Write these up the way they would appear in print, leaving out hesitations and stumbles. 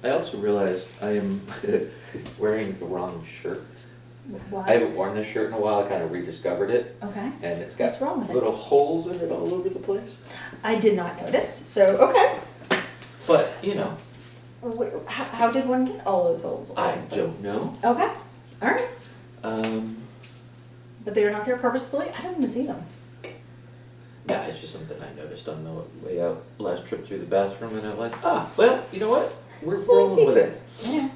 I also realized I am wearing the wrong shirt. Why? I haven't worn this shirt in a while. I kind of rediscovered it. Okay. And it's got What's wrong with it? little holes in it all over the place. I did not notice, so, okay. But, you know. How did one get all those holes? I don't know. Okay, all right. But But they're not there purposefully? I don't even see them. yeah, it's just something I noticed on the way out last trip through the bathroom, and I'm like, well, you know what? We're rolling with it. Yeah.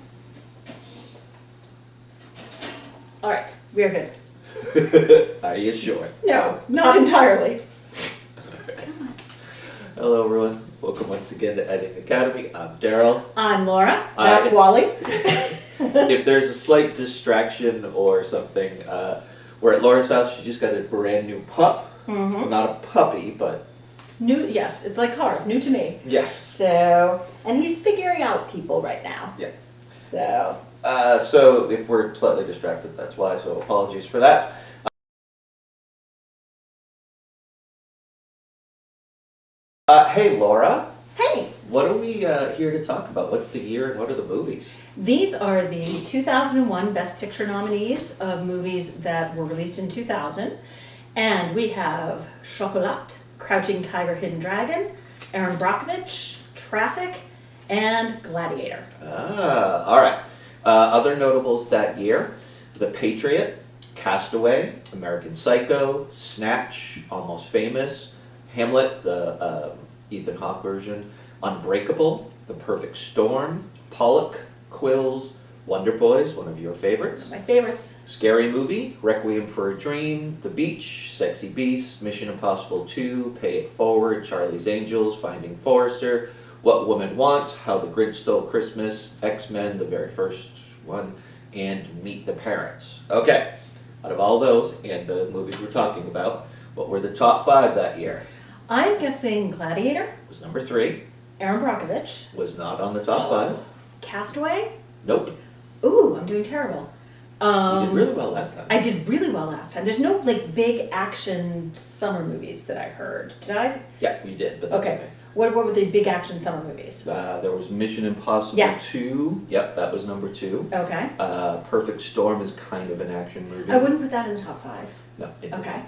All right, we are good. Are you sure? No, not entirely. Hello, everyone. Welcome once again to Editing Academy. I'm Darryl. I'm Laura. That's Wally. If there's a slight distraction or something, we're at Laura's house. She just got a brand new pup. Mm-hmm. Well, not a puppy, but New, yes, it's like cars, new to me. yes. So, and he's figuring out people right now. Yeah. So. So if we're slightly distracted, that's why. So apologies for that. Hey, Laura. Hey, What are we here to talk about? What's the year and what are the movies? these are the 2001 Best Picture nominees of movies that were released in 2000. And we have Chocolat, Crouching Tiger, Hidden Dragon, Erin Brockovich, Traffic, and Gladiator. All right. Other notables that year: The Patriot, Castaway, American Psycho, Snatch, Almost Famous, Hamlet, the Ethan Hawke version, Unbreakable, The Perfect Storm, Pollock, Quills, Wonder Boys, one of your favorites, My favorites. Scary Movie, Requiem for a Dream, The Beach, Sexy Beast, Mission Impossible 2, Pay It Forward, Charlie's Angels, Finding Forrester, What Women Want, How the Grinch Stole Christmas, X-Men, the very first one, and Meet the Parents. Okay, out of all those and the movies we're talking about, what were the top 5 that year? I'm guessing Gladiator, Was number 3, Erin Brockovich, was not on the top 5. Castaway. Nope, Ooh, I'm doing terrible. you did really well last time. I did really well last time. There's no like big action summer movies that I heard. Did I? Yeah, you did, but that's Okay. okay. What were the big action summer movies? There was Mission Impossible Yes. 2. Yep, that was number 2. Okay. Perfect Storm is kind of an action movie. I wouldn't put that in the top 5. No, it didn't. Okay.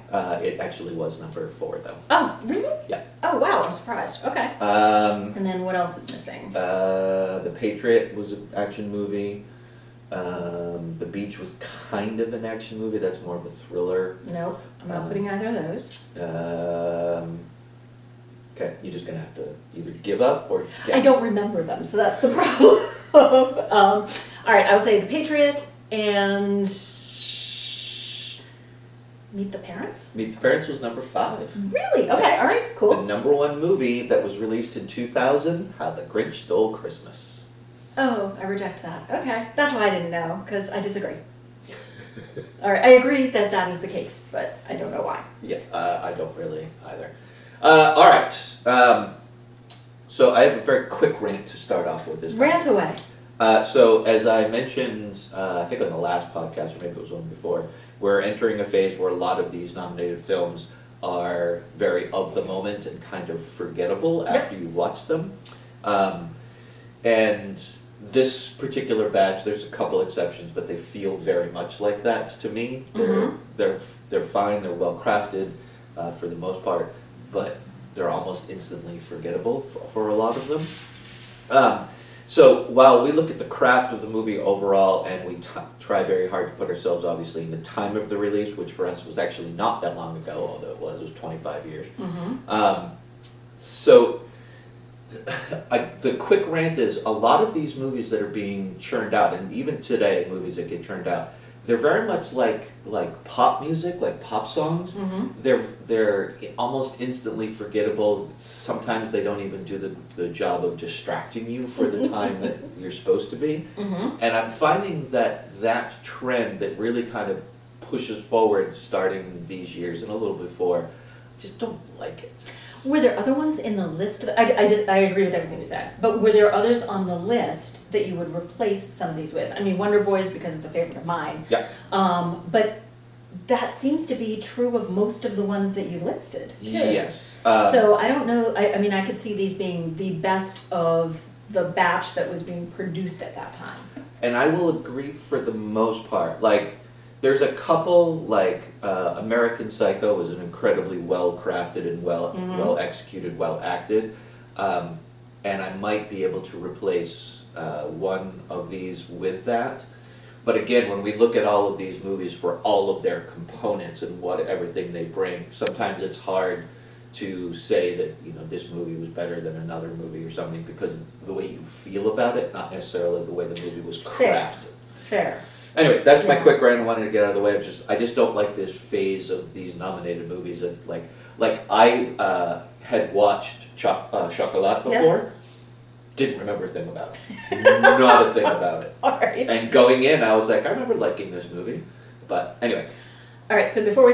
It actually was number 4 though. Oh, really? Yeah. Oh, wow, I'm surprised. Okay. And then what else is missing? The Patriot was an action movie. The Beach was kind of an action movie. That's more of a thriller. Nope, I'm not putting either of those. Okay, you're just gonna have to either give up or guess. I don't remember them, so that's the problem. All right, I would say The Patriot and Meet the Parents. Meet the Parents was number 5. Really? Okay, all right, The cool. number 1 movie that was released in 2000, How the Grinch Stole Christmas. Oh, I reject that. Okay, that's why I didn't know, because I disagree. All right, I agree that that is the case, but I don't know why. Yeah, I don't really either. All right. So I have a very quick rant to start off with this time. Rant away. So as I mentioned, I think on the last podcast, or maybe it was one before, we're entering a phase where a lot of these nominated films are very of the moment and kind of forgettable after you watch them. And this particular batch, there's a couple exceptions, but they feel very much like that to me. They're fine, they're well crafted for the most part, but they're almost instantly forgettable for a lot of them. So while we look at the craft of the movie overall, and we try very hard to put ourselves obviously in the time of the release, which for us was actually not that long ago, although it was 25 years. So the quick rant is a lot of these movies that are being churned out, and even today movies that get churned out, they're very much like pop music, like pop songs. They're almost instantly forgettable. Sometimes they don't even do the job of distracting you for the time that you're supposed to be. And I'm finding that trend that really kind of pushes forward starting these years and a little before, just don't like it. Were there other ones in the list? I agree with everything you said, but were there others on the list that you would replace some of these with? I mean, Wonder Boys, because it's a favorite of mine. Yeah. But that seems to be true of most of the ones that you listed, too. Yes. So I don't know, I mean, I could see these being the best of the batch that was being produced at that time. And I will agree for the most part. Like, there's a couple, like American Psycho was an incredibly well crafted and well executed, well acted, and I might be able to replace one of these with that. But again, when we look at all of these movies for all of their components and what everything they bring, sometimes it's hard to say that, you know, this movie was better than another movie or something because of the way you feel about it, not necessarily the way the movie was crafted. Fair. Anyway, that's my quick rant I wanted to get out of the way. I just don't like this phase of these nominated movies that like I had watched Chocolat before. Didn't remember a thing about it. Not a thing about it. All right. And going in, I was like, I remember liking this movie. But anyway. All right, so before I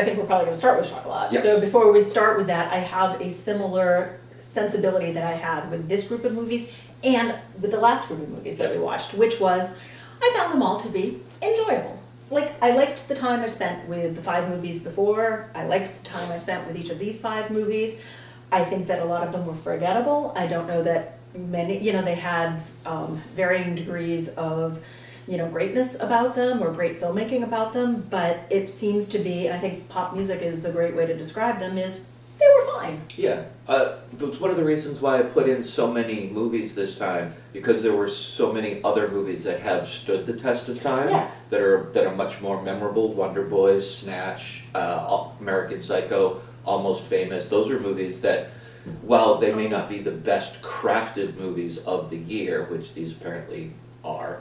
think we're probably going to start with Chocolat. Yes. So before we start with that, I have a similar sensibility that I had with this group of movies and with the last group of movies that we watched, which was, I found them all to be enjoyable. Like, I liked the time I spent with the 5 movies before. I liked the time I spent with each of these 5 movies. I think that a lot of them were forgettable. I don't know that many, you know, they had varying degrees of, you know, greatness about them or great filmmaking about them, but it seems to be, and I think pop music is the great way to describe them, is they were fine. Yeah. That's one of the reasons why I put in so many movies this time, because there were so many other movies that have stood the test of time. Yes. That are much more memorable. Wonder Boys, Snatch, American Psycho, Almost Famous. Those are movies that, while they may not be the best crafted movies of the year, which these apparently are,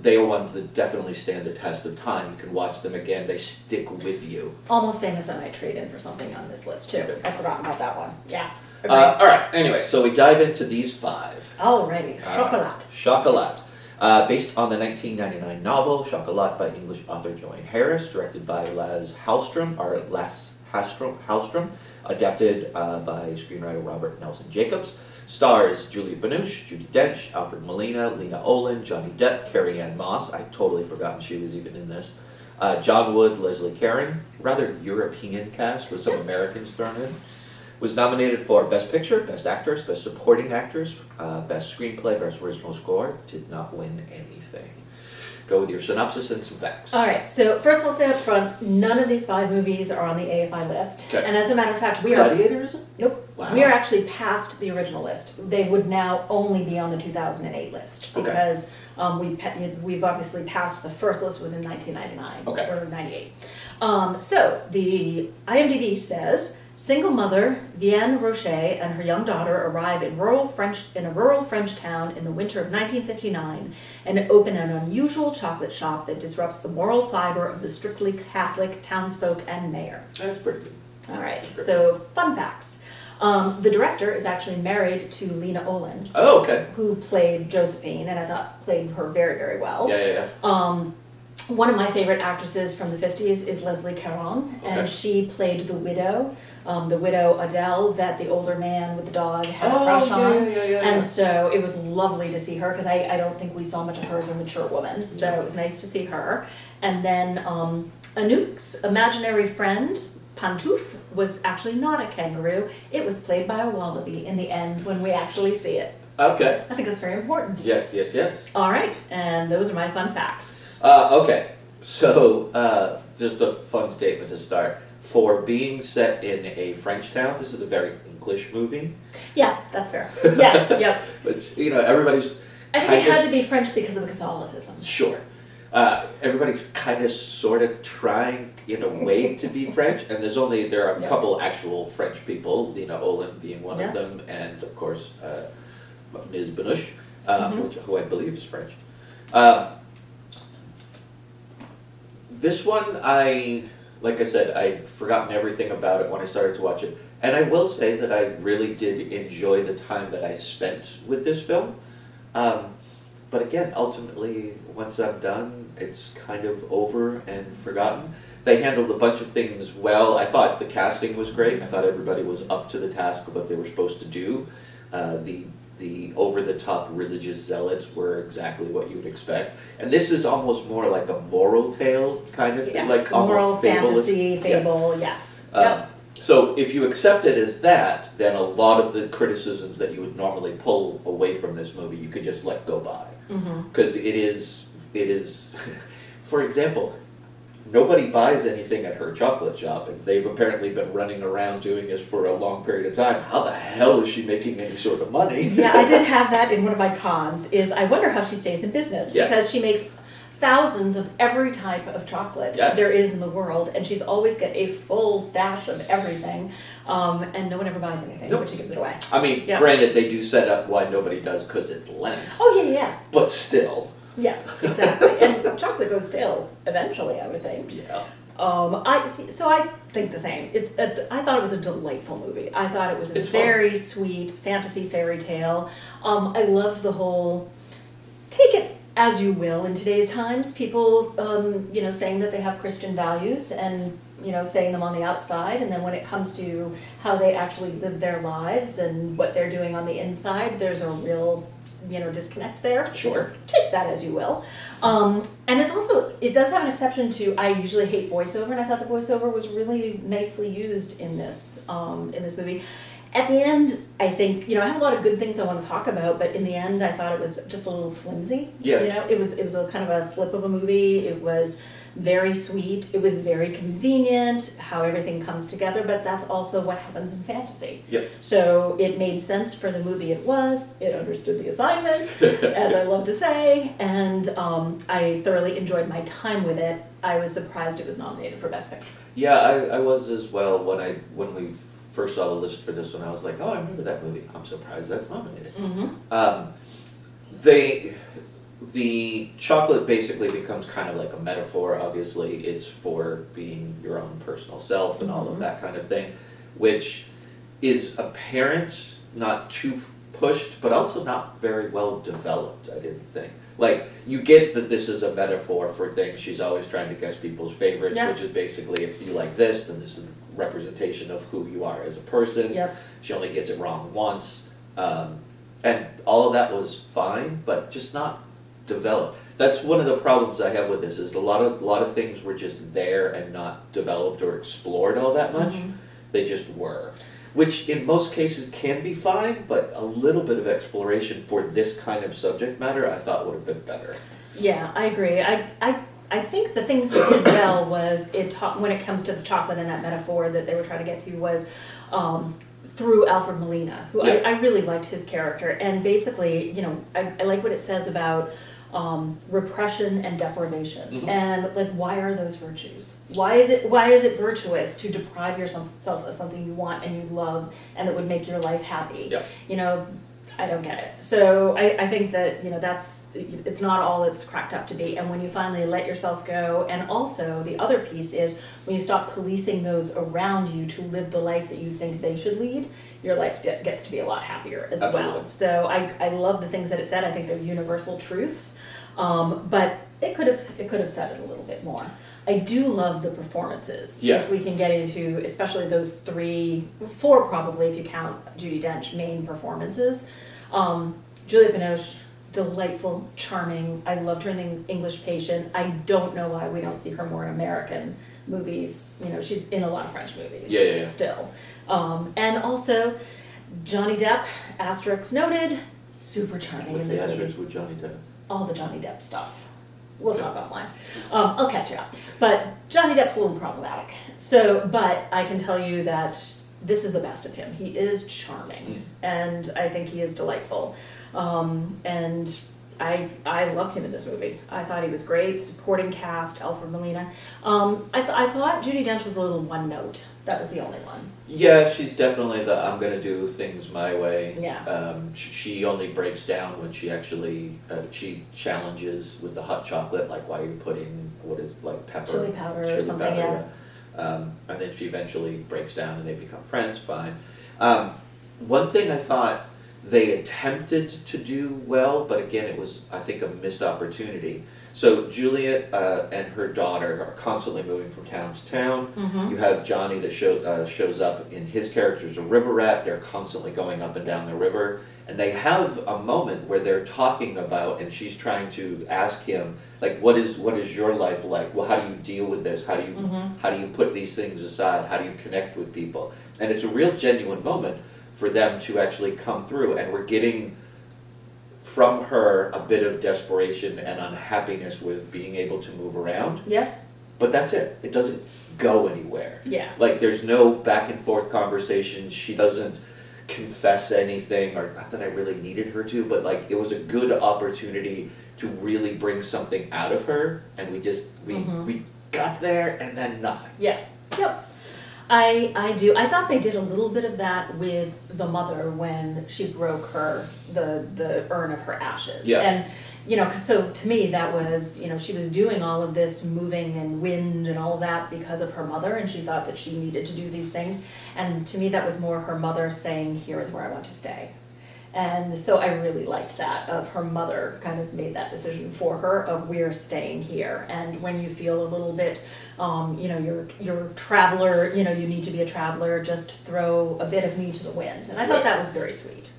they are ones that definitely stand the test of time. You can watch them again, they stick with you. Almost Famous I might trade in for something on this list too. I've forgotten about that one. Yeah. Alright, anyway, so we dive into these 5. Alrighty, Chocolat. Chocolat. Based on the 1999 novel Chocolat by English author Joanne Harris, directed by Lasse Hallström, adapted by screenwriter Robert Nelson Jacobs. Stars Julia Binoche, Judi Dench, Alfred Molina, Lena Olin, Johnny Depp, Carrie-Anne Moss. I'd totally forgotten she was even in this. John Wood, Leslie Caron. Rather European cast with some Americans thrown in. Was nominated for Best Picture, Best Actress, Best Supporting Actress, Best Screenplay, Best Original Score. Did not win anything. Go with your synopsis and some facts. All right, so first I'll say up front, none of these 5 movies are on the AFI list. Okay. And as a matter of fact, we are... Gladiator, is it? Nope. Wow. We are actually past the original list. They would now only be on the 2008 list Okay. because we've obviously passed the first list was in 1999 Okay. or 98. So the IMDb says, single mother Vienne Roche and her young daughter arrive in a rural French town in the winter of 1959 and open an unusual chocolate shop that disrupts the moral fiber of the strictly Catholic townsfolk and mayor. That's pretty good. All right, so fun facts. The director is actually married to Lena Olin, Oh, okay. who played Josephine, and I thought played her very, very well. Yeah. One of my favorite actresses from the 50s is Leslie Caron, and Okay. she played the widow Adele, that the older man with the dog had a crush on. Yeah. And so it was lovely to see her, because I don't think we saw much of her as a mature woman, so it was nice to see her. And then Anouk's imaginary friend, Pantouf, was actually not a kangaroo. It was played by a wallaby in the end when we actually see it. Okay. I think that's very important. Yes. All right, and those are my fun facts. Okay, so just a fun statement to start. For being set in a French town, this is a very English movie. Yeah, that's fair. Yeah, yep. Which, you know, everybody's I think it had to be French because of the Catholicism. Sure. Everybody's kind of sort of trying in a way to be French, and there are a couple actual French people, Lena Olin being one of them, and of course Ms. Binoche, who I believe is French. This one, like I said, I'd forgotten everything about it when I started to watch it, and I will say that I really did enjoy the time that I spent with this film. But again, ultimately, once I'm done, it's kind of over and forgotten. They handled a bunch of things well. I thought the casting was great. I thought everybody was up to the task of what they were supposed to do. The over-the-top religious zealots were exactly what you would expect. And this is almost more like a moral tale kind of thing. Yes, Like almost moral fabulous. fantasy, fable, yes. Yep. So if you accept it as that, then a lot of the criticisms that you would normally pull away from this movie, you could just let go by. Because it is, for example, nobody buys anything at her chocolate shop, and they've apparently been running around doing this for a long period of time. How the hell is she making any sort of money? Yeah, I did have that in one of my cons, is I wonder how she stays in business, Yeah. because she makes thousands of every type of chocolate Yes. there is in the world, and she's always got a full stash of everything, and no one ever buys anything, Nope. but she gives it away. I mean, Yeah. granted, they do set up why nobody does because it's Lent, Oh, yeah, yeah, but still. yes, exactly, and chocolate goes stale eventually, I would think. Yeah. I think the same. I thought it was a delightful movie. I thought it was a It's fun. very sweet fantasy fairy tale. I loved the whole, take it as you will in today's times, people, saying that they have Christian values and, saying them on the outside, and then when it comes to how they actually live their lives and what they're doing on the inside, there's a real, disconnect there. Sure. Take that as you will. And it does have an exception to, I usually hate voiceover, and I thought the voiceover was really nicely used in this movie. At the end, I think, I have a lot of good things I want to talk about, but in the end, I thought it was just a little flimsy. Yeah. It was a kind of a slip of a movie. It was very sweet. It was very convenient how everything comes together, but that's also what happens in fantasy. Yep. So it made sense for the movie it was. It understood the assignment, as I love to say, and I thoroughly enjoyed my time with it. I was surprised it was nominated for Best Picture. Yeah, I was as well when we first saw the list for this one. I was like, oh, I remember that movie. I'm surprised that's nominated. The chocolate basically becomes kind of like a metaphor. Obviously, it's for being your own personal self and all of that kind of thing, which is apparent, not too pushed, but also not very well developed, I didn't think. Like, you get that this is a metaphor for things. She's always trying to guess people's favorites, Yeah. which is basically, if you like this, then this is a representation of who you are as a person. Yep. She only gets it wrong once. And all of that was fine, but just not developed. That's one of the problems I have with this, is a lot of things were just there and not developed or explored all that much. They just were. Which in most cases can be fine, but a little bit of exploration for this kind of subject matter I thought would have been better. Yeah, I agree. I think the things that did well was when it comes to the chocolate and that metaphor that they were trying to get to was through Alfred Molina, who Yeah. I really liked his character. And basically, I like what it says about repression and deprivation, and like, why are those virtues? Why is it virtuous to deprive yourself of something you want and you love and that would make your life happy? Yeah. I don't get it. So I think that, it's not all it's cracked up to be. And when you finally let yourself go, and also the other piece is when you stop policing those around you to live the life that you think they should lead, your life gets to be a lot happier as Absolutely. well. So I love the things that it said. I think they're universal truths. But it could have said it a little bit more. I do love the performances. Yeah. If we can get into, especially those 4 probably, if you count Judi Dench, main performances. Julia Binoche, delightful, charming. I loved her in The English Patient. I don't know why we don't see her more in American movies. She's in a lot of French movies. Yeah. Still. And also, Johnny Depp, asterisk noted, super charming What's in the this asterisk movie. with Johnny Depp? All the Johnny Depp stuff. We'll talk offline. I'll catch you up. But Johnny Depp's a little problematic. But I can tell you that this is the best of him. He is charming, and I think he is delightful. And I loved him in this movie. I thought he was great. Supporting cast, Alfred Molina. I thought Judi Dench was a little one note. That was the only one. Yeah, she's definitely the I'm gonna do things my way. Yeah. She only breaks down when she actually she challenges with the hot chocolate, like, why are you putting pepper, Chili powder or something, yeah. And then she eventually breaks down and they become friends. Fine. One thing I thought they attempted to do well, but again, it was, I think, a missed opportunity. So Juliet and her daughter are constantly moving from town to town. You have Johnny that shows up in his character's a river rat. They're constantly going up and down the river. and they have a moment where they're talking about, and she's trying to ask him, like, what is your life like? Well, how do you deal with this? How do you put these things aside? How do you connect with people? And it's a real genuine moment for them to actually come through, and we're getting from her a bit of desperation and unhappiness with being able to move around. Yeah. But that's it. It doesn't go anywhere. Yeah. Like, there's no back and forth conversation. She doesn't confess anything, or not that I really needed her to, but like, it was a good opportunity to really bring something out of her, and we got there and then nothing. Yeah. Yep. I do. I thought they did a little bit of that with the mother when she broke the urn of her ashes. Yeah. And, you know, so to me that was, you know, she was doing all of this moving and wind and all of that because of her mother, and she thought that she needed to do these things. And to me that was more her mother saying, here is where I want to stay. And so I really liked that, of her mother kind of made that decision for her of, we're staying here. And when you feel a little bit, you know, you're a traveler, you know, you need to be a traveler, just throw a bit of me to the wind. And I thought that was very sweet.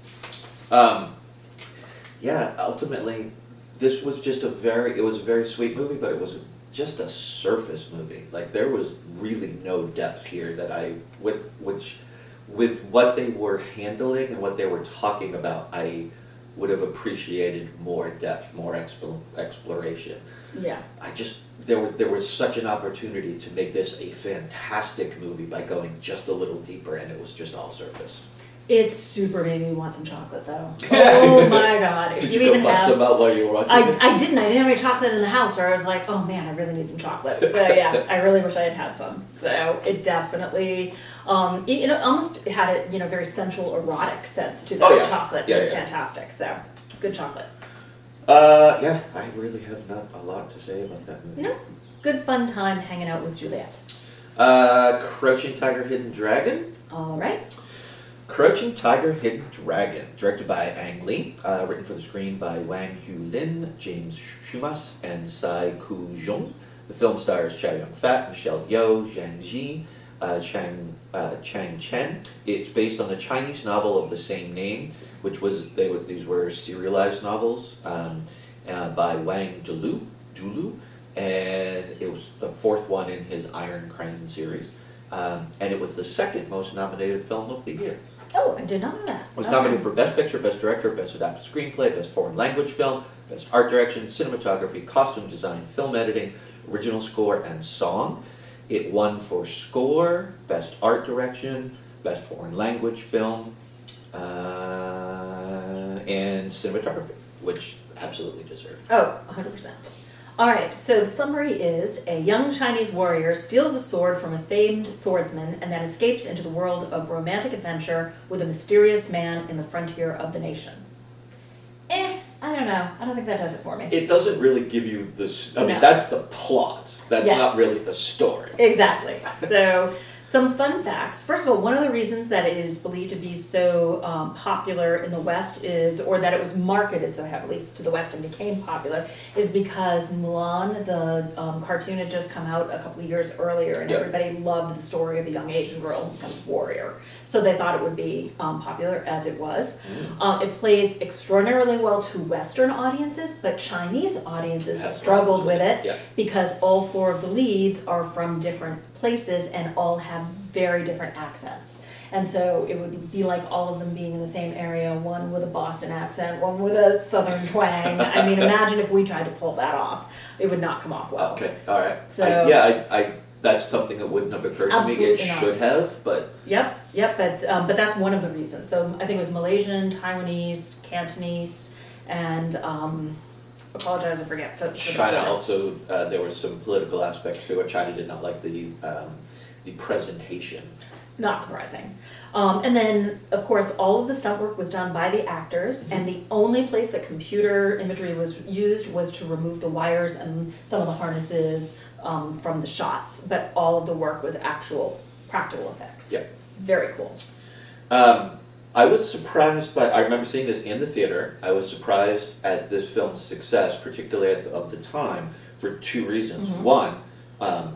Yeah, ultimately, this was just it was a very sweet movie, but it was just a surface movie. Like, there was really no depth here that with what they were handling and what they were talking about, I would have appreciated more depth, more exploration. Yeah. There was such an opportunity to make this a fantastic movie by going just a little deeper, and it was just all surface. It super made me want some chocolate, though. Oh my God. Did you go bust some out while you were watching it? I didn't have any chocolate in the house, or I was like, oh man, I really need some chocolate. So yeah, I really wish I had had some. So it definitely, you know, almost had a, you know, very sensual, erotic sense to that chocolate. Yeah, it was fantastic. So good chocolate. Yeah, I really have not a lot to say about that movie. No, good fun time hanging out with Juliet. Crouching Tiger, Hidden Dragon. All right. Crouching Tiger, Hidden Dragon, directed by Ang Lee, written for the screen by Wang Hu Lin, James Shumas, and Tsai Ku-jung. The film stars Chow Yun-fat, Michelle Yeoh, Zhang Ji, Chang Chen. It's based on the Chinese novel of the same name, which was these were serialized novels by Wang Dulu, and it was the fourth one in his Iron Crane series, and it was the second most nominated film of the year. Oh, I did not know that. It was nominated for Best Picture, Best Director, Best Adapted Screenplay, Best Foreign Language Film, Best Art Direction, Cinematography, Costume Design, Film Editing, Original Score, and Song. It won for Score, Best Art Direction, Best Foreign Language Film, and Cinematography, which absolutely deserved. Oh, 100%. All right, so the summary is, a young Chinese warrior steals a sword from a famed swordsman and then escapes into the world of romantic adventure with a mysterious man in the frontier of the nation. I don't know. I don't think that does it for me. It doesn't really give you this. I mean, No. that's the plot. That's Yes. not really the story. Exactly. So, some fun facts. First of all, one of the reasons that it is believed to be so popular in the West is, or that it was marketed so heavily to the West and became popular, is because Mulan, the cartoon, had just come out a couple of years earlier, and everybody loved the story of a young Asian girl who becomes a warrior. So they thought it would be popular, as it was. It plays extraordinarily well to Western audiences, but Chinese audiences struggled with it because all four of the leads are from different places and all have very different accents. And so it would be like all of them being in the same area, one with a Boston accent, one with a Southern twang. I mean, imagine if we tried to pull that off. It would not come off well. Okay, all right. So, I that's something that wouldn't have occurred to me. It should have, but... Yep, but that's one of the reasons. So I think it was Malaysian, Taiwanese, Cantonese, and apologize, I forget. For China also, there were some political aspects to it. China did not like the presentation. Not surprising. And then, of course, all of the stunt work was done by the actors, and the only place that computer imagery was used was to remove the wires and some of the harnesses from the shots, but all of the work was actual practical effects. Yep. Very cool. I was surprised by, I remember seeing this in the theater, I was surprised at this film's success, particularly of the time, for two reasons. One,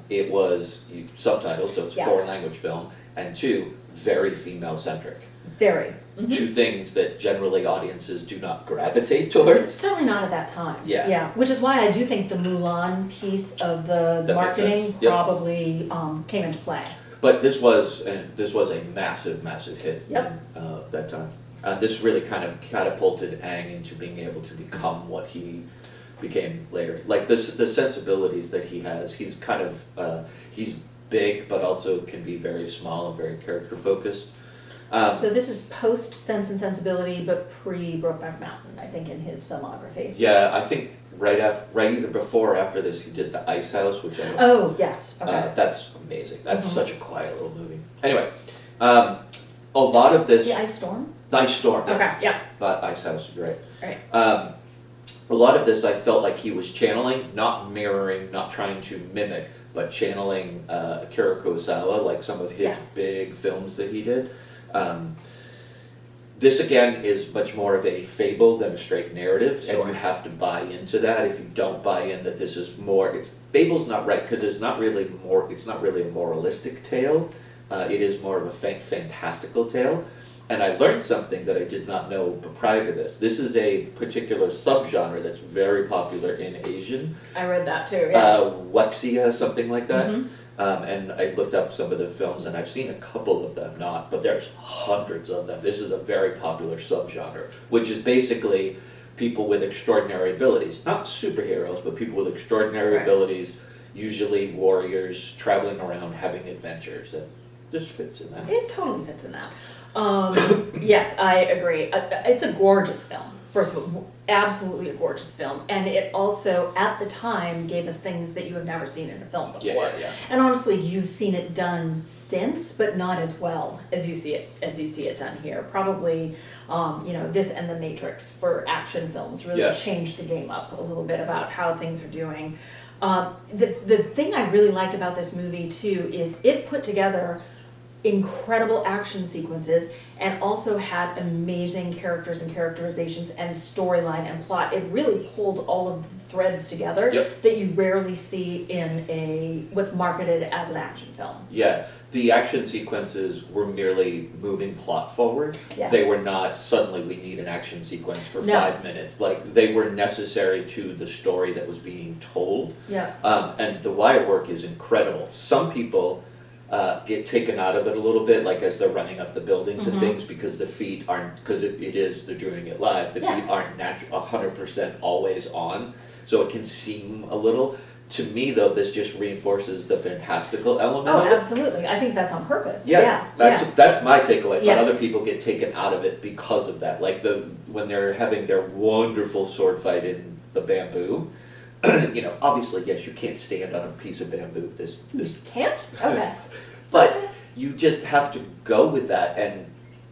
it was subtitled, so it's a foreign language film, and two, very female-centric. Very. to things that generally audiences do not gravitate towards. Certainly not at that time. Yeah. Yeah, which is why I do think the Mulan piece of the That makes marketing sense. Yep. probably came into play. But this was a massive, massive hit Yep. that time. This really kind of catapulted Aang into being able to become what he became later. Like the sensibilities that he has, he's kind of, he's big, but also can be very small and very character focused. So this is post Sense and Sensibility, but pre Brokeback Mountain, I think, in his filmography. Yeah, I think right either before or after this, he did The Ice House, which I don't. Oh, yes, okay. That's amazing. That's such a quiet little movie. Anyway, a lot of this. The Ice Storm? Ice Storm. Yes. Okay, yeah. But Ice House is great. Right. A lot of this I felt like he was channeling, not mirroring, not trying to mimic, but channeling Akira Kurosawa, like some of his big films that he did. This again is much more of a fable than a straight narrative, and you have to buy into that. If you don't buy in that this is more, fable's not right because it's not really a moralistic tale. It is more of a fantastical tale. And I learned something that I did not know prior to this. This is a particular subgenre that's very popular in Asian. I read that too, yeah. Wuxia, something like that. And I looked up some of the films, and I've seen a couple of them, but there's hundreds of them. This is a very popular subgenre, which is basically people with extraordinary abilities. Not superheroes, but people with extraordinary abilities, usually warriors, traveling around, having adventures. That this fits in that. It totally fits in that. Yes, I agree. It's a gorgeous film. First of all, absolutely a gorgeous film. And it also, at the time, gave us things that you have never seen in a film before. Yeah. And honestly, you've seen it done since, but not as well as you see it done here. Probably, this and The Matrix for action films really changed the game up a little bit about how things are doing. The thing I really liked about this movie, too, is it put together incredible action sequences and also had amazing characters and characterizations and storyline and plot. It really pulled all of the threads together that you rarely see in what's marketed as an action film. Yeah, the action sequences were merely moving plot forward. Yeah. They were not suddenly we need an action sequence for 5 minutes. Like they were necessary to the story that was being told. Yeah. And the wire work is incredible. Some people get taken out of it a little bit, like as they're running up the buildings and things, because the feet aren't, because they're doing it live, the feet aren't 100% always on, so it can seem a little. To me, though, this just reinforces the fantastical element of it. Oh, absolutely. I think that's on purpose. That's my takeaway, but Yes. other people get taken out of it because of that. Like when they're having their wonderful sword fight in the bamboo, obviously, yes, you can't stand on a piece of bamboo. This Can't? Okay. But you just have to go with that, and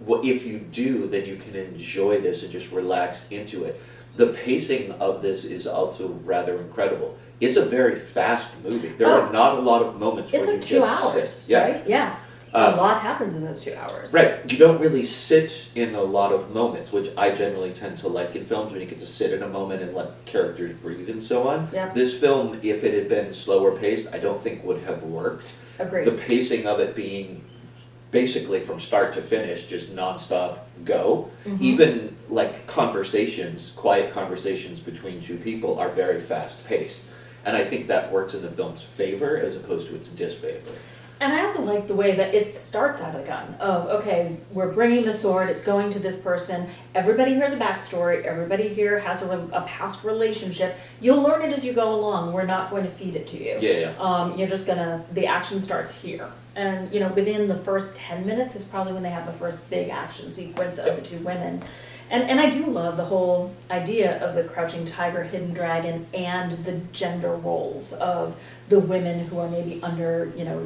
if you do, then you can enjoy this and just relax into it. The pacing of this is also rather incredible. It's a very fast movie. There are not a lot of moments It's where like you 2 just hours, sit. Yeah. right? Yeah. A lot happens in those 2 hours. Right. You don't really sit in a lot of moments, which I generally tend to like in films, when you get to sit in a moment and let characters breathe and so on. Yep. This film, if it had been slower paced, I don't think would have worked. Agreed. The pacing of it being basically from start to finish, just nonstop go. Even like quiet conversations between two people are very fast paced. And I think that works in the film's favor as opposed to its disfavor. And I also like the way that it starts out of the gun of, okay, we're bringing the sword, it's going to this person, everybody here has a backstory, everybody here has a past relationship. You'll learn it as you go along, we're not going to feed it to you. Yeah. You're just the action starts here. And, within the first 10 minutes is probably when they have the first big action sequence of the two women. And I do love the whole idea of the crouching tiger, hidden dragon, and the gender roles of the women who are maybe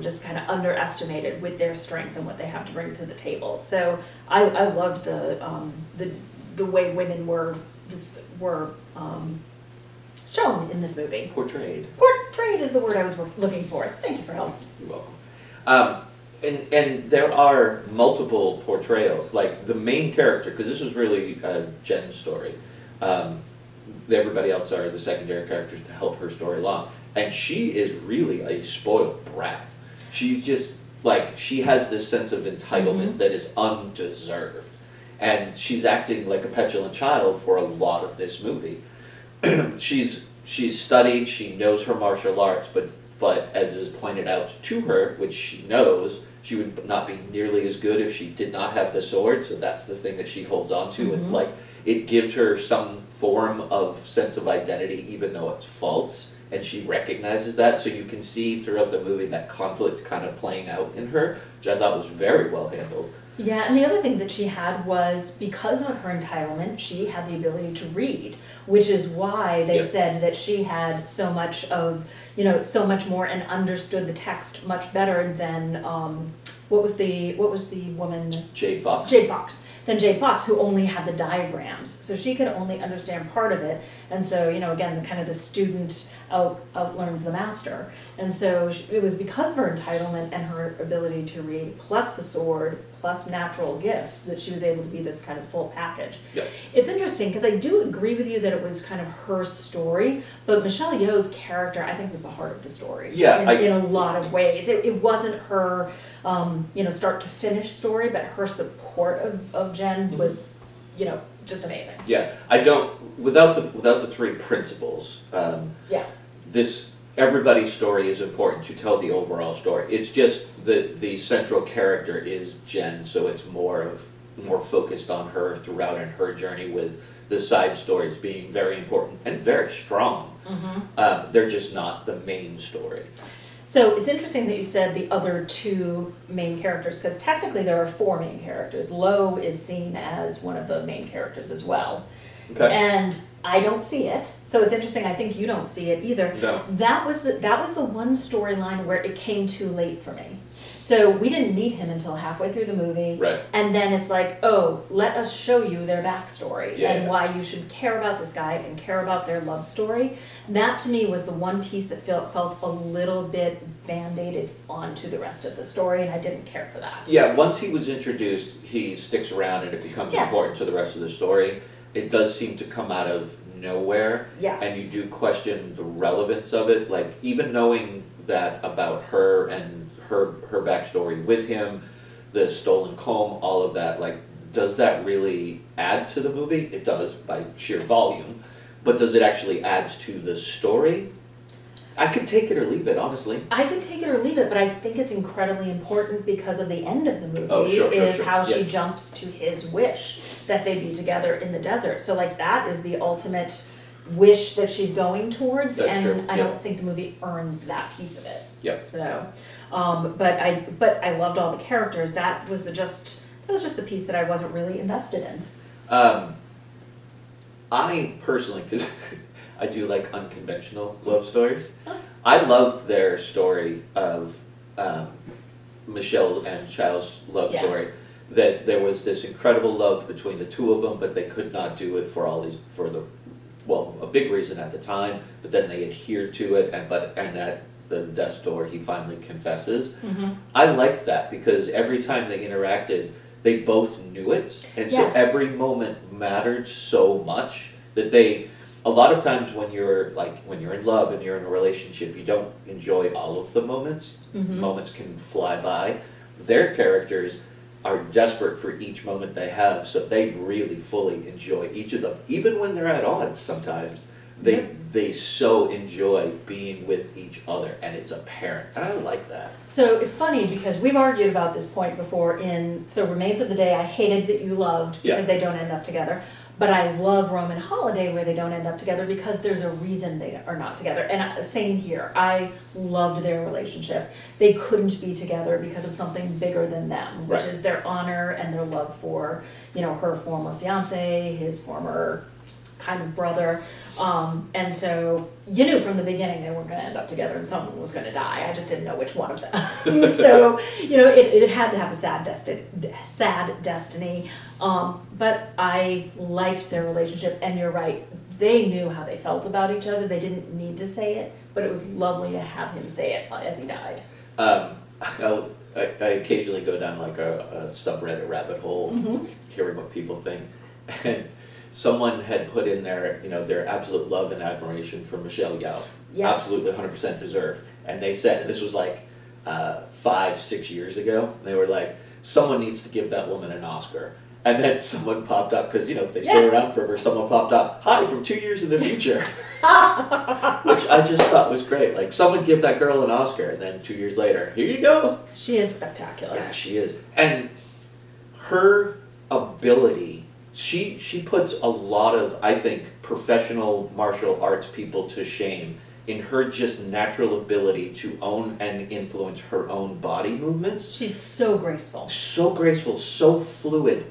just kind of underestimated with their strength and what they have to bring to the table. So I loved the way women were shown in this movie. Portrayed. Portrayed is the word I was looking for. Thank you for help. You're welcome. And there are multiple portrayals, like the main character, because this was really Jen's story. Everybody else are the secondary characters to help her story along. And she is really a spoiled brat. She's just like she has this sense of entitlement that is undeserved, and she's acting like a petulant child for a lot of this movie. She's studied, she knows her martial arts, but as is pointed out to her, which she knows, she would not be nearly as good if she did not have the sword, so that's the thing that she holds on to, and like it gives her some form of sense of identity even though it's false, and she recognizes that, so you can see throughout the movie that conflict kind of playing out in her, which I thought was very well handled. Yeah, and the other thing that she had was, because of her entitlement, she had the ability to read, which is why they said that she had so much of, so much more and understood the text much better than, what was the woman? Jade Fox. Than Jade Fox, who only had the diagrams. So she could only understand part of it. And so, again, the student outlearns the master. And so it was because of her entitlement and her ability to read, plus the sword, plus natural gifts, that she was able to be this kind of full package. Yep. It's interesting, because I do agree with you that it was kind of her story, but Michelle Yeoh's character, I think, was the heart of the story. Yeah, In a lot of ways. It wasn't her, start to finish story, but her support of Jen was, just amazing. Yeah, I don't, without the three principles, everybody's story is important to tell the overall story. It's just the central character is Jen, so it's more focused on her throughout and her journey, with the side stories being very important and very strong. They're just not the main story. So it's interesting that you said the other two main characters, because technically there are four main characters. Lo is seen as one of the main characters as well. Okay. And I don't see it, so it's interesting. I think you don't see it either. No. That was the one storyline where it came too late for me. So we didn't meet him until halfway through the movie, Right. And then it's like, oh, let us show you their backstory and why you should care about this guy and care about their love story. That to me was the one piece that felt a little bit band-aided onto the rest of the story, and I didn't care for that. Yeah, once he was introduced, he sticks around and it becomes important to the rest of the story. It does seem to come out of nowhere. Yes. And you do question the relevance of it, like even knowing that about her and her backstory with him, the stolen comb, all of that, like, does that really add to the movie? It does by sheer volume, but does it actually add to the story? I could take it or leave it, honestly. I could take it or leave it, but I think it's incredibly important because of the end of the movie. Oh, sure, how she jumps to his wish that they be together in the desert. So like that is the ultimate wish that she's going towards, That's and true. I don't think the movie earns that piece of it. Yep. So, but I loved all the characters. That was just the piece that I wasn't really invested in. I personally, because I do like unconventional love stories, I loved their story of Michelle and Child's love story. That there was this incredible love between the two of them, but they could not do it for a big reason at the time. But then they adhered to it, and at the death's door, he finally confesses. Mm-hmm. I liked that because every time they interacted, they both knew it, and Yes. so every moment mattered so much that a lot of times when you're in love and you're in a relationship, you don't enjoy all of the moments. Mm-hmm. Moments can fly by. Their characters are desperate for each moment they have, so they really fully enjoy each of them, even when they're at odds. Sometimes they so enjoy being with each other, and it's apparent, and I like that. So it's funny because we've argued about this point before Remains of the Day I hated that you loved because they don't end up together. But I love Roman Holiday where they don't end up together because there's a reason they are not together. And same here. I loved their relationship. They couldn't be together because of something bigger than them, which is their honor and their love for, her former fiance, his former kind of brother. And so you knew from the beginning they weren't going to end up together and someone was going to die. I just didn't know which one of them. So, it had to have a sad destiny. But I liked their relationship, and you're right. They knew how they felt about each other. They didn't need to say it, but it was lovely to have him say it as he died. I occasionally go down like a subreddit rabbit hole, hearing what people think. And someone had put in there, their absolute love and admiration for Michelle Yeoh. Yes. Absolutely 100% deserved. And they said, and this was like, 5-6 years ago. They were like, someone needs to give that woman an Oscar. And then someone popped up, because, you know, they stay around forever, someone popped up, hi, from 2 years in the future. Which I just thought was great. Like, someone give that girl an Oscar, and then 2 years later, here you go. She is spectacular. Yeah, she is. And her ability, she puts a lot of, I think, professional martial arts people to shame in her just natural ability to own and influence her own body movements. She's so graceful. So graceful, so fluid,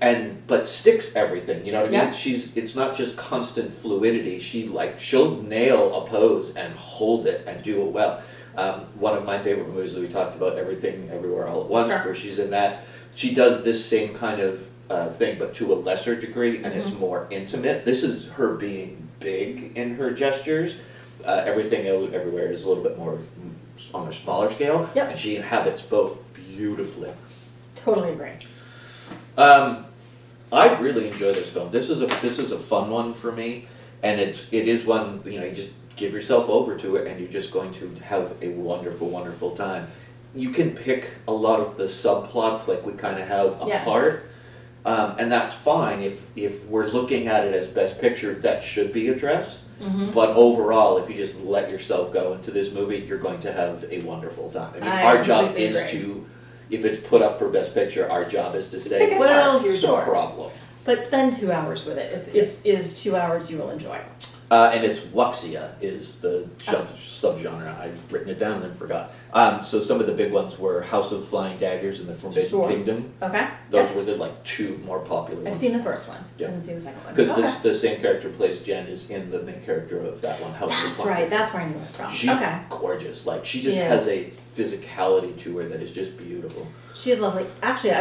but sticks everything, you know what I mean? Yeah. It's not just constant fluidity, she'll nail a pose and hold it and do it well. One of my favorite movies that we talked about, Everything Everywhere All at Once, Sure. where she's in that, she does this same kind of thing, but to a lesser degree, and it's more intimate. This is her being big in her gestures. Everything Everywhere is a little bit more on a smaller scale, Yep. and she inhabits both beautifully. Totally agree. I really enjoy this film. This is a fun one for me, and it is one, you know, you just give yourself over to it, and you're just going to have a wonderful, wonderful time. You can pick a lot of the subplots like we kind of have apart, and that's fine if we're looking at it as Best Picture. That should be addressed. But overall, if you just let yourself go into this movie, you're going to have a wonderful time. I mean, our job is to, if it's put up for Best Picture, our job is to Pick say, it well, apart, here's sure. a problem. But spend 2 hours with it. It is 2 hours you will enjoy. And it's wuxia is the subgenre. I'd written it down and then forgot. So some of the big ones were House of Flying Daggers and the Forbidden Kingdom. Okay. Those were the two more popular ones. I've seen the first one. Yeah. I haven't seen the second one. Because the same character plays Jen is in the main character of that one. House of That's Flying right. That's where I knew it from. She's Okay. gorgeous. Like, she just She has a physicality to her that is just beautiful. She is lovely. Actually,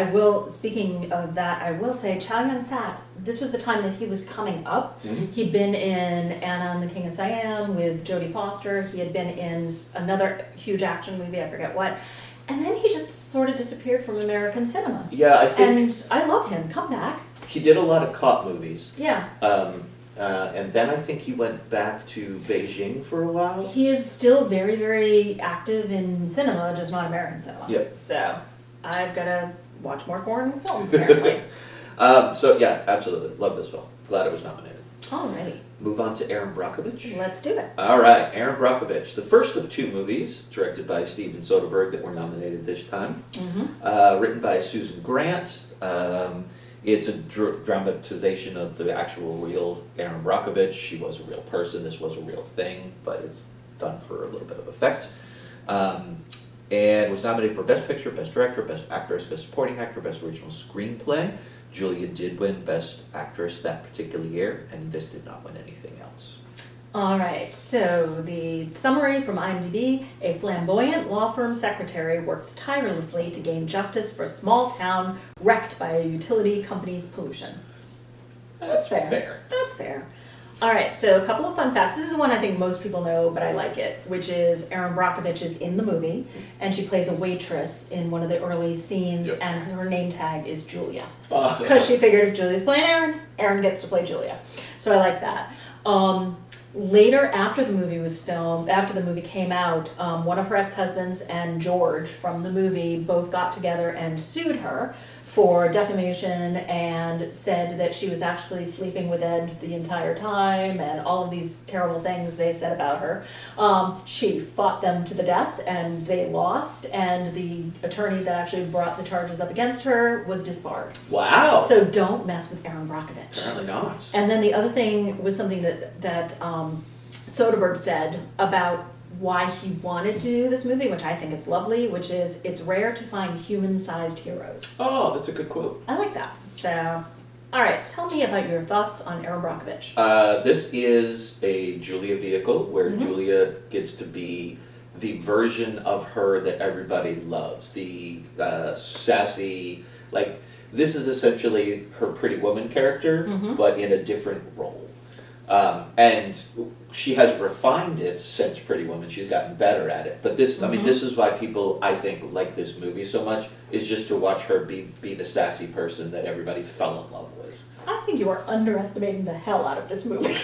speaking of that, I will say Chow Yun-fat, this was the time that he was coming up. He'd been in Anna and the King of Siam with Jodie Foster. He had been in another huge action movie, I forget what. And then he just sort of disappeared from American cinema. Yeah, I think And I love him. Come back. he did a lot of cop movies. Yeah. And then I think he went back to Beijing for a while. He is still very, very active in cinema, just not American cinema. Yep. So I've got to watch more foreign films, apparently. So yeah, absolutely. Love this film. Glad it was nominated. Alrighty. Move on to Erin Brockovich. Let's do it. All right, Erin Brockovich, the first of 2 movies directed by Steven Soderbergh that were nominated this time. Written by Susan Grant. It's a dramatization of the actual real Erin Brockovich. She was a real person. This was a real thing, but it's done for a little bit of effect. And was nominated for Best Picture, Best Director, Best Actress, Best Supporting Actor, Best Original Screenplay. Julia did win Best Actress that particular year, and this did not win anything else. All right, so the summary from IMDb: a flamboyant law firm secretary works tirelessly to gain justice for a small town wrecked by a utility company's pollution. That's fair. That's fair. All right, so a couple of fun facts. This is one I think most people know, but I like it, which is Erin Brockovich is in the movie, and she plays a waitress in one of the early scenes, and her name tag is Julia. Because she figured if Julia's playing Erin, Erin gets to play Julia. So I like that. Later, after the movie came out, one of her ex-husbands and George from the movie both got together and sued her for defamation and said that she was actually sleeping with Ed the entire time and all of these terrible things they said about her. She fought them to the death and they lost, and the attorney that actually brought the charges up against her was disbarred. Wow. So don't mess with Erin Brockovich. Apparently not. And then the other thing was something that Soderbergh said about why he wanted to do this movie, which I think is lovely, which is it's rare to find human-sized heroes. Oh, that's a good quote. I like that. So, all right, tell me about your thoughts on Erin Brockovich. This is a Julia vehicle where Julia gets to be the version of her that everybody loves. The sassy, like, this is essentially her Pretty Woman character, but in a different role. And she has refined it since Pretty Woman. She's gotten better at it. But this, I mean, this is why people, I think, like this movie so much, is just to watch her be the sassy person that everybody fell in love with. I think you are underestimating the hell out of this movie.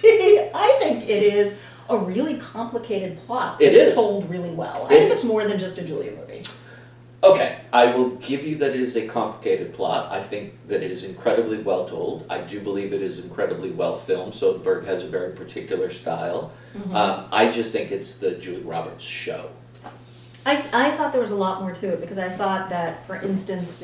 I think it is a really complicated plot It that's is. told really well. I It think is. it's more than just a Julia movie. Okay, I will give you that it is a complicated plot. I think that it is incredibly well told. I do believe it is incredibly well filmed. Soderbergh has a very particular style. I just think it's the Julia Roberts show. I thought there was a lot more to it because I thought that, for instance,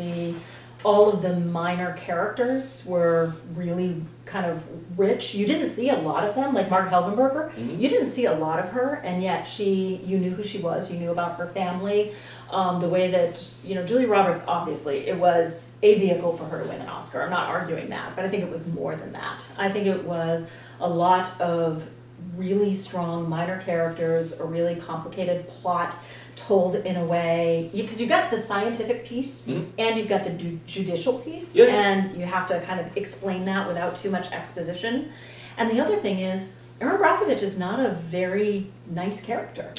all of the minor characters were really kind of rich. You didn't see a lot of them, like Mark Helvenberger. You didn't see a lot of her, and yet you knew who she was. You knew about her family. The way that, Julia Roberts, obviously, it was a vehicle for her to win an Oscar. I'm not arguing that, but I think it was more than that. I think it was a lot of really strong minor characters, a really complicated plot told in a way, because you've got the scientific piece and you've got the judicial piece, and you have to kind of explain that without too much exposition. And the other thing is, Erin Brockovich is not a very nice character.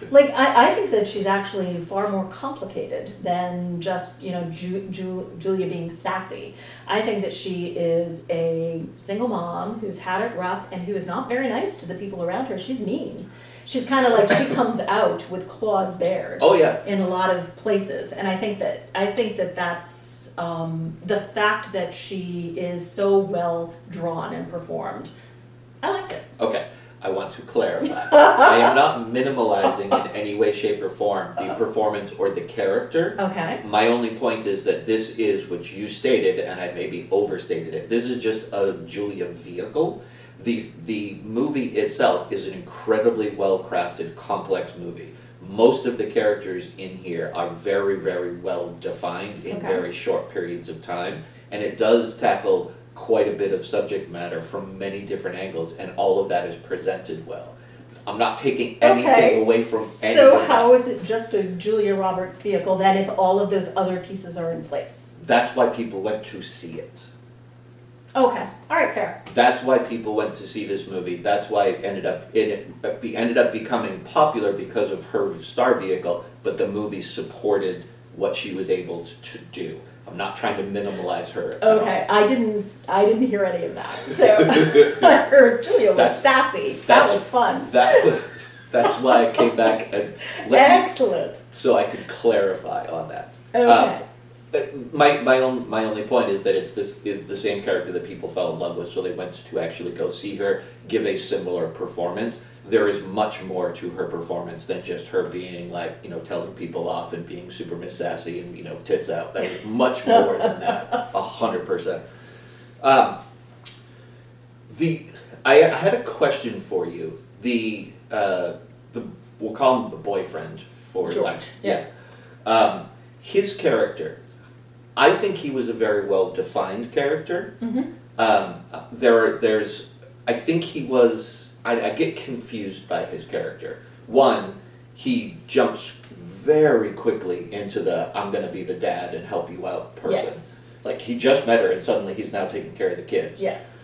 Like, I think that she's actually far more complicated than just, Julia being sassy. I think that she is a single mom who's had it rough and who is not very nice to the people around her. She's mean. She's kind of like, she comes out with claws bared. Oh yeah. In a lot of places. And I think that that's the fact that she is so well drawn and performed. I liked it. Okay, I want to clarify. I am not minimalizing in any way, shape, or form the performance or the character. Okay. My only point is that this is what you stated, and I maybe overstated it. This is just a Julia vehicle. The movie itself is an incredibly well-crafted, complex movie. Most of the characters in here are very, very well defined in very short periods of time, and it does tackle quite a bit of subject matter from many different angles, and all of that is presented well. I'm not taking anything away from any So of how that. is it just a Julia Roberts vehicle then if all of those other pieces are in place? That's why people went to see it. Okay, all right, fair. That's why people went to see this movie. That's why it ended up becoming popular because of her star vehicle, but the movie supported what she was able to do. I'm not trying to minimalize her. Okay, I didn't hear any of that. So I heard Julia was sassy. That was fun. That's why I came back and Excellent. so I could clarify on that. Okay. My only point is that it's the same character that people fell in love with, so they went to actually go see her give a similar performance. There is much more to her performance than just her being like, telling people off and being super Miss Sassy and, tits out. That is much more than that, 100%. I had a question for you. We'll call him the boyfriend for George. His character, I think he was a very well defined character. I think he was. I get confused by his character. One, he jumps very quickly into I'm going to be the dad and help you out person. Yes. Like, he just met her and suddenly he's now taking care of the kids. Yes.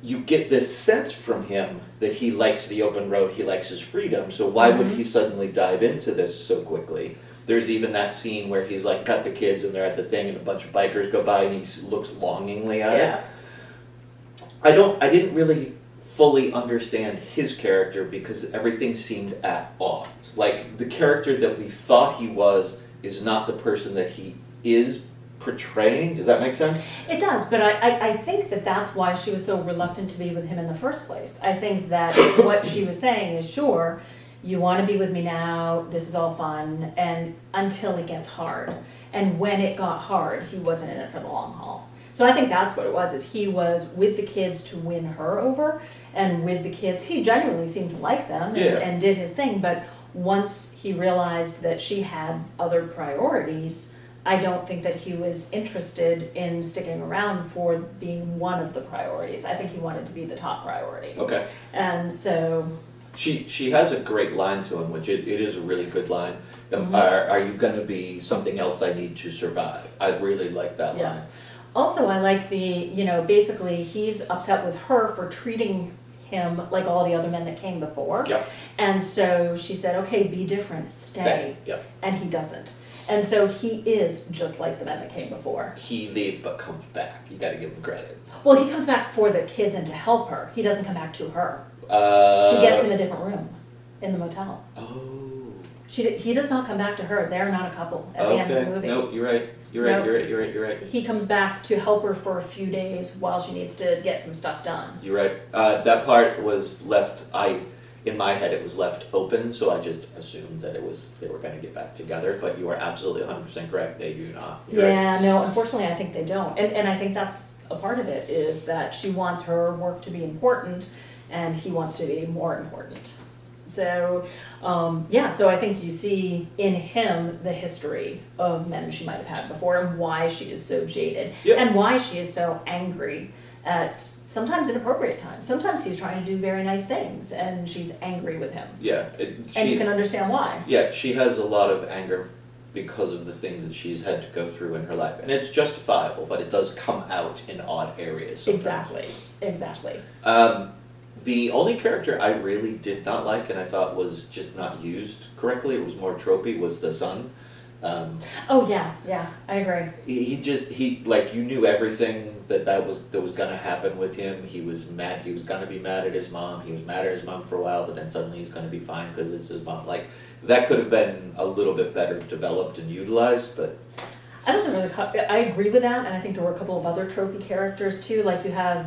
You get this sense from him that he likes the open road, he likes his freedom, so why would he suddenly dive into this so quickly? There's even that scene where he's like got the kids and they're at the thing and a bunch of bikers go by and he looks longingly at it. I didn't really fully understand his character because everything seemed at odds. Like, the character that we thought he was is not the person that he is portraying. Does that make sense? It does, but I think that that's why she was so reluctant to be with him in the first place. I think that what she was saying is, sure, you want to be with me now, this is all fun, and until it gets hard. And when it got hard, he wasn't in it for the long haul. So I think that's what it was, is he was with the kids to win her over, and with the kids, he genuinely seemed to like them and did his thing, but once he realized that she had other priorities, I don't think that he was interested in sticking around for being one of the priorities. I think he wanted to be the top priority. Okay. And so... She has a great line to him, which it is a really good line. Are you going to be something else I need to survive? I really like that line. Also, I like basically he's upset with her for treating him like all the other men that came before. Yep. And so she said, okay, be different, stay. Yep. And he doesn't. And so he is just like the men that came before. He leaves but comes back. You got to give him credit. Well, he comes back for the kids and to help her. He doesn't come back to her. She gets him a different room in the motel. Oh. He does not come back to her. They're not a couple at the end of the movie. No, you're right. You're right. He comes back to help her for a few days while she needs to get some stuff done. You're right. That part was left. In my head, it was left open, so I just assumed that they were going to get back together. But you are absolutely 100% correct. They do not. You're right. No. Unfortunately, I think they don't, and I think that's a part of it is that she wants her work to be important, and he wants to be more important. So, so I think you see in him the history of men she might have had before and why she is so jaded and why she is so angry at sometimes inappropriate times. Sometimes he's trying to do very nice things and she's angry with him. Yeah. And you can understand why. Yeah, she has a lot of anger because of the things that she's had to go through in her life. And it's justifiable, but it does come out in odd areas sometimes. Exactly. The only character I really did not like and I thought was just not used correctly, it was more tropey, was the son. I agree. He like you knew everything that was gonna happen with him. He was mad. He was gonna be mad at his mom. He was mad at his mom for a while, but then suddenly he's gonna be fine because it's his mom. Like that could have been a little bit better developed and utilized, but. I don't think I agree with that, and I think there were a couple of other tropey characters too. Like you have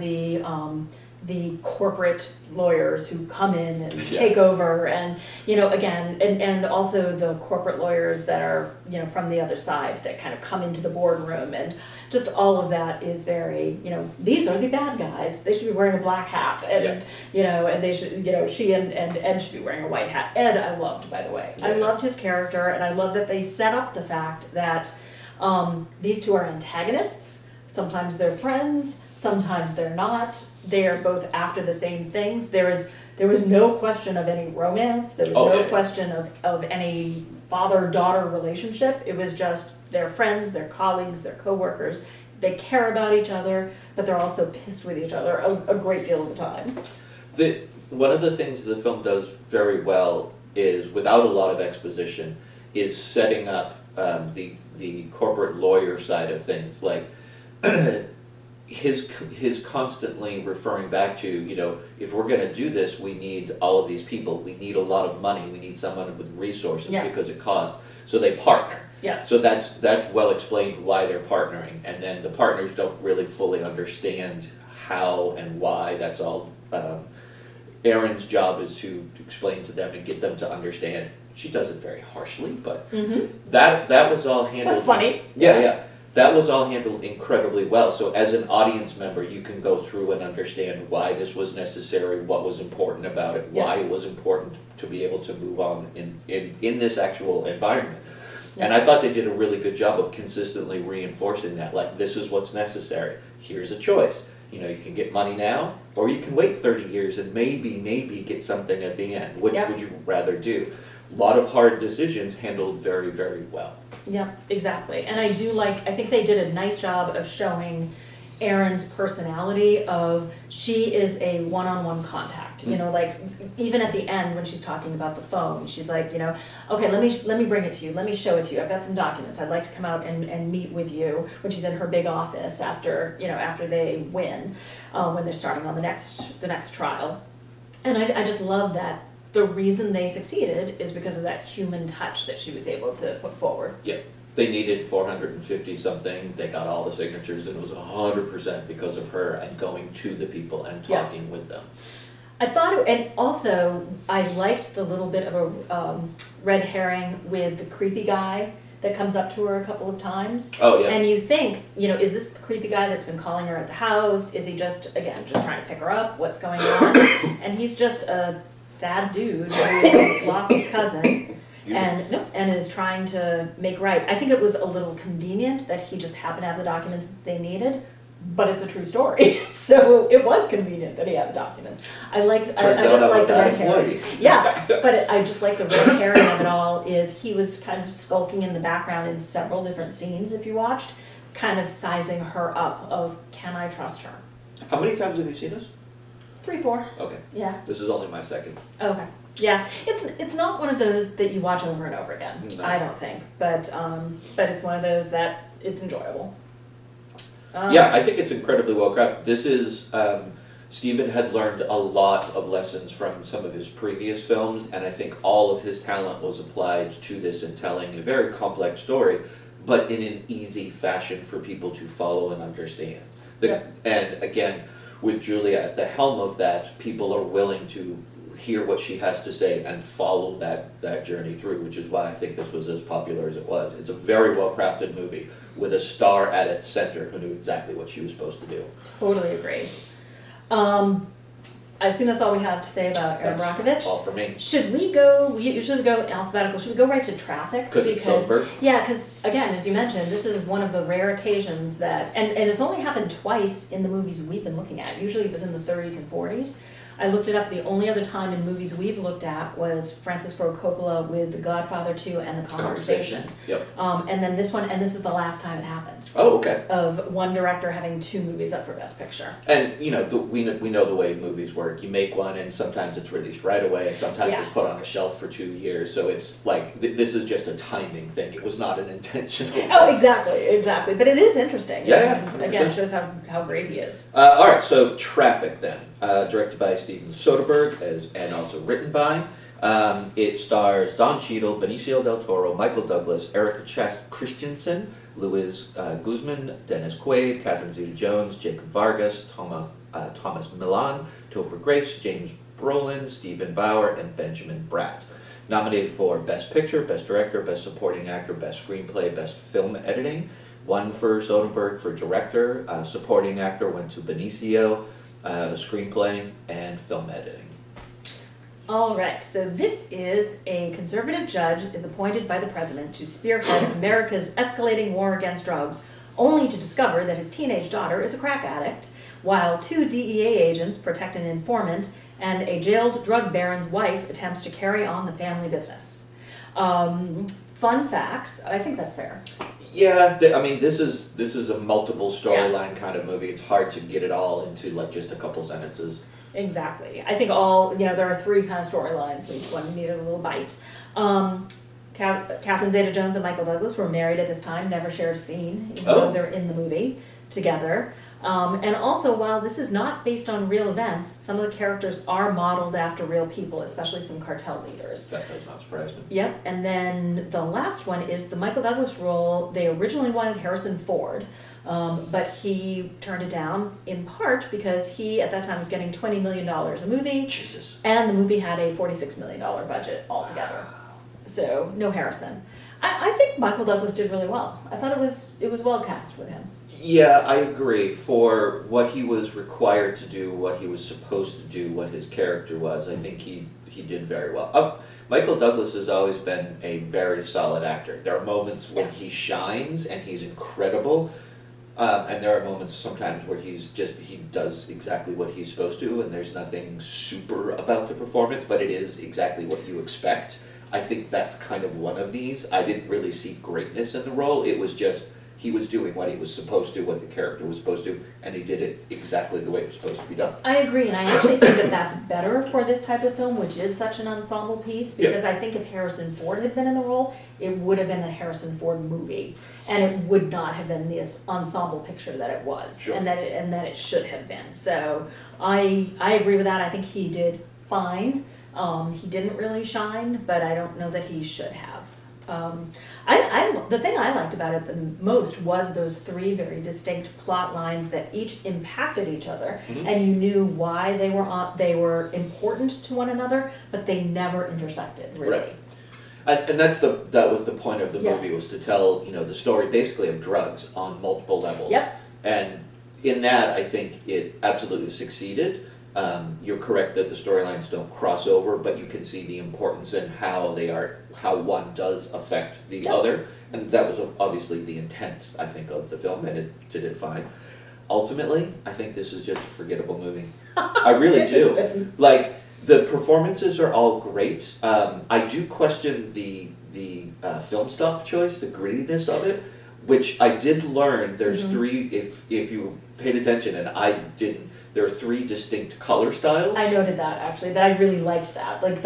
the corporate lawyers who come in and take over, and again, and also the corporate lawyers that are from the other side that kind of come into the boardroom, and just all of that is very these are the bad guys. They should be wearing a black hat, and and they should she and Ed should be wearing a white hat. Ed, I loved, by the way. I loved his character, and I love that they set up the fact that these two are antagonists. Sometimes they're friends, sometimes they're not. They are both after the same things. There was no question of any romance. There was no question of any father-daughter relationship. It was just they're friends, they're colleagues, they're coworkers. They care about each other, but they're also pissed with each other a great deal of the time. One of the things the film does very well is, without a lot of exposition, is setting up the corporate lawyer side of things. Like his constantly referring back to, if we're going to do this, we need all of these people. We need a lot of money. We need someone with resources because it costs. So they partner. Yeah. So that's well explained why they're partnering, and then the partners don't really fully understand how and why. That's all. Erin's job is to explain to them and get them to understand. She does it very harshly, but that was all handled. That's funny. Yeah. That was all handled incredibly well. So as an audience member, you can go through and understand why this was necessary, what was important about it, why it was important to be able to move on in this actual environment. Yeah. And I thought they did a really good job of consistently reinforcing that. Like, this is what's necessary. Here's a choice. You can get money now, or you can wait 30 years and maybe get something at the end. Which would you rather do? A lot of hard decisions handled very, very well. Yeah, exactly. And I think they did a nice job of showing Erin's personality of she is a one-on-one contact. Like even at the end when she's talking about the phone, she's like, okay, let me bring it to you. Let me show it to you. I've got some documents. I'd like to come out and meet with you when she's in her big office after they win, when they're starting on the next trial. And I just love that. The reason they succeeded is because of that human touch that she was able to put forward. Yeah. They needed 450 something. They got all the signatures, and it was 100% because of her and going to the people and talking with them. I thought, and also I liked the little bit of a red herring with the creepy guy that comes up to her a couple of times. Oh, yeah. And you think, is this the creepy guy that's been calling her at the house? Is he just trying to pick her up? What's going on? And he's just a sad dude who lost his cousin and is trying to make right. I think it was a little convenient that he just happened to have the documents that they needed, but it's a true story. So it was convenient that he had the documents. I just like the red herring. Yeah, but I just like the red herring of it all is he was kind of skulking in the background in several different scenes, if you watched, kind of sizing her up of, can I trust her? How many times have you seen this? 3, 4. Okay. Yeah. This is only my second. Okay. Yeah. It's not one of those that you watch over and over again. No. I don't think, but it's one of those that it's enjoyable. Yeah, I think it's incredibly well crafted. This is Stephen had learned a lot of lessons from some of his previous films, and I think all of his talent was applied to this in telling a very complex story, but in an easy fashion for people to follow and understand. And again, with Julia at the helm of that, people are willing to hear what she has to say and follow that journey through, which is why I think this was as popular as it was. It's a very well-crafted movie with a star at its center who knew exactly what she was supposed to do. Totally agree. I assume that's all we have to say about Erin Brockovich. All for me. Should we go, usually go alphabetical, should we go right to traffic? Because again, as you mentioned, this is one of the rare occasions that, and it's only happened twice in the movies we've been looking at. Usually it was in the 30s and 40s. I looked it up, the only other time in movies we've looked at was Francis Ford Coppola with The Godfather 2 and The Conversation. Yep. And then this one, and this is the last time it happened. Oh, okay. Of one director having two movies up for Best Picture. And, you know, we know the way movies work. You make one and sometimes it's released right away, and sometimes it's put on a shelf for 2 years. So it's like, this is just a timing thing. It was not an intentional thing. Oh, exactly. But it is interesting. Yeah, Again, it shows how great he is. All right, so Traffic then. Directed by Steven Soderbergh and also written by. It stars Don Cheadle, Benicio del Toro, Michael Douglas, Erica Christensen, Luis Guzman, Dennis Quaid, Catherine Zeta-Jones, Jacob Vargas, Thomas Milan, Topher Grace, James Brolin, Stephen Bauer, and Benjamin Bratt. Nominated for Best Picture, Best Director, Best Supporting Actor, Best Screenplay, Best Film Editing. One for Soderbergh for Director. Supporting Actor went to Benicio. Screenplay and film editing. All right, so this is a conservative judge is appointed by the president to spearhead America's escalating war against drugs, only to discover that his teenage daughter is a crack addict, while two DEA agents protect an informant and a jailed drug baron's wife attempts to carry on the family business. Fun facts, I think that's fair. Yeah, I mean, this is a multiple storyline kind of movie. It's hard to get it all into like just a couple sentences. Exactly. I think there are three kind of storylines, so each one needed a little bite. Catherine Zeta-Jones and Michael Douglas were married at this time, never shared a scene, even though they're in the movie together. And also, while this is not based on real events, some of the characters are modeled after real people, especially some cartel leaders. That does not surprise me. Yep, and then the last one is the Michael Douglas role. They originally wanted Harrison Ford, but he turned it down in part because he, at that time, was getting $20 million a movie. Jesus. And the movie had a $46 million budget altogether. Wow. So, no Harrison. I think Michael Douglas did really well. I thought it was well cast with him. Yeah, I agree. For what he was required to do, what he was supposed to do, what his character was, I think he did very well. Michael Douglas has always been a very solid actor. There are moments when he shines and he's incredible, and there are moments sometimes where he does exactly what he's supposed to, and there's nothing super about the performance, but it is exactly what you expect. I think that's kind of one of these. I didn't really see greatness in the role. It was just he was doing what he was supposed to, what the character was supposed to, and he did it exactly the way it was supposed to be done. I agree, and I actually think that that's better for this type of film, which is such an ensemble piece, because I think if Harrison Ford had been in the role, it would have been a Harrison Ford movie, and it would not have been this ensemble picture that it was, and that it should have been. So I agree with that. I think he did fine. He didn't really shine, but I don't know that he should have. The thing I liked about it the most was those three very distinct plot lines that each impacted each other, and you knew why they were important to one another, but they never intersected really. Right. And that was the point of the movie, was to tell the story basically of drugs on multiple levels. Yep. And in that, I think it absolutely succeeded. You're correct that the storylines don't cross over, but you can see the importance in how one does affect the other, and that was obviously the intent, I think, of the film, and it did it fine. Ultimately, I think this is just a forgettable movie. I really do. Like, the performances are all great. I do question the film stock choice, the grittiness of it, which I did learn. There's three, if you paid attention, and I didn't. There are three distinct color styles. I noted that, actually, that I really liked that. Like,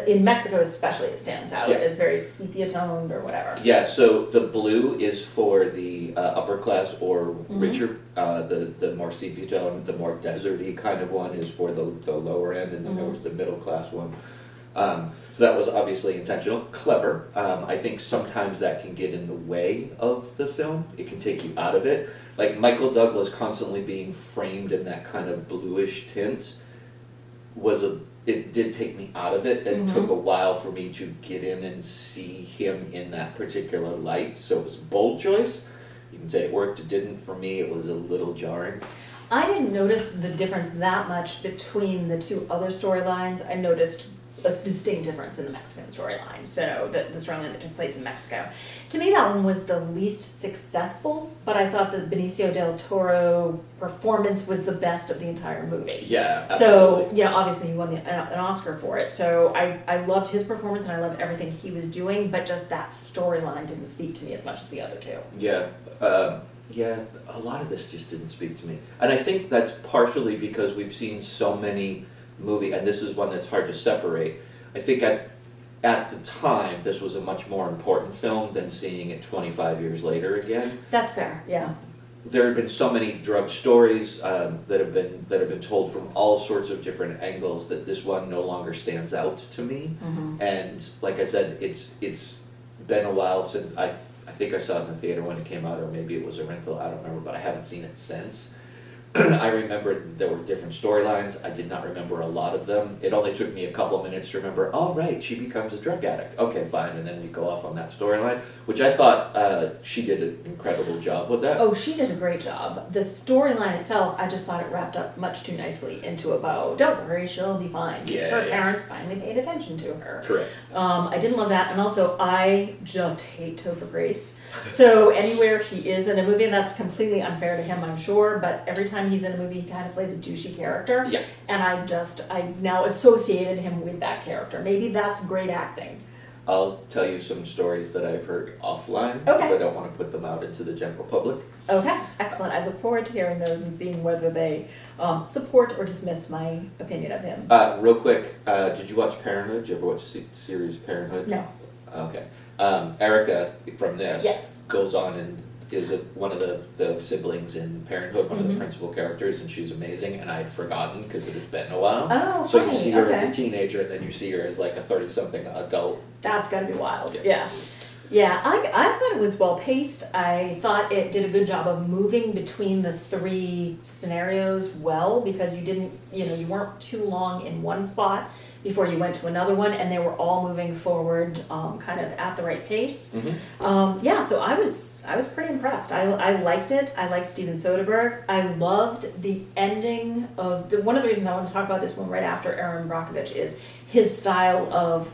in Mexico especially, it stands out. It's very sepia-toned or whatever. Yeah, so the blue is for the upper class or richer The more sepia tone, the more deserty kind of one is for the lower end, and then there was the middle class one. So that was obviously intentional, clever. I think sometimes that can get in the way of the film. It can take you out of it. Like Michael Douglas constantly being framed in that kind of bluish tint it did take me out of it. It took a while for me to get in and see him in that particular light. So it was a bold choice. You can say it worked, it didn't. For me, it was a little jarring. I didn't notice the difference that much between the two other storylines. I noticed a distinct difference in the Mexican storyline, so the storyline that took place in Mexico. To me, that one was the least successful, but I thought the Benicio del Toro performance was the best of the entire movie. Yeah, absolutely. So, obviously he won an Oscar for it, so I loved his performance and I loved everything he was doing, but just that storyline didn't speak to me as much as the other two. Yeah, a lot of this just didn't speak to me. And I think that's partially because we've seen so many movies, and this is one that's hard to separate. I think at the time, this was a much more important film than seeing it 25 years later again. That's fair, yeah. There have been so many drug stories that have been told from all sorts of different angles that this one no longer stands out to me. And like I said, it's been a while since I think I saw it in the theater when it came out, or maybe it was a rental, I don't remember, but I haven't seen it since. I remember there were different storylines. I did not remember a lot of them. It only took me a couple of minutes to remember, oh right, she becomes a drug addict. Okay, fine, and then we go off on that storyline, which I thought she did an incredible job with that. Oh, she did a great job. The storyline itself, I just thought it wrapped up much too nicely into a bow. Don't worry, she'll be fine. Because her parents finally paid attention to her. Correct. I didn't love that, and also I just hate Topher Grace. So anywhere he is in a movie, and that's completely unfair to him, I'm sure, but every time he's in a movie, he kind of plays a douchey character. Yeah. And I've now associated him with that character. Maybe that's great acting. I'll tell you some stories that I've heard offline, Okay. because I don't want to put them out into the general public. Okay, excellent. I look forward to hearing those and seeing whether they support or dismiss my opinion of him. Real quick, did you watch Parenthood? Did you ever watch the series Parenthood? No. Okay. Erica from this Yes. goes on and is one of the siblings in Parenthood, one of the principal characters, and she's amazing, and I'd forgotten because it has been a while. Oh, so funny. you see her as Okay. a teenager, and then you see her as like a 30-something adult. That's gotta be wild. Yeah. Yeah, I thought it was well paced. I thought it did a good job of moving between the three scenarios well, because you weren't too long in one plot before you went to another one, and they were all moving forward kind of at the right pace. So I was pretty impressed. I liked it. I liked Steven Soderbergh. I loved the ending of one of the reasons I want to talk about this one right after Erin Brockovich is his style of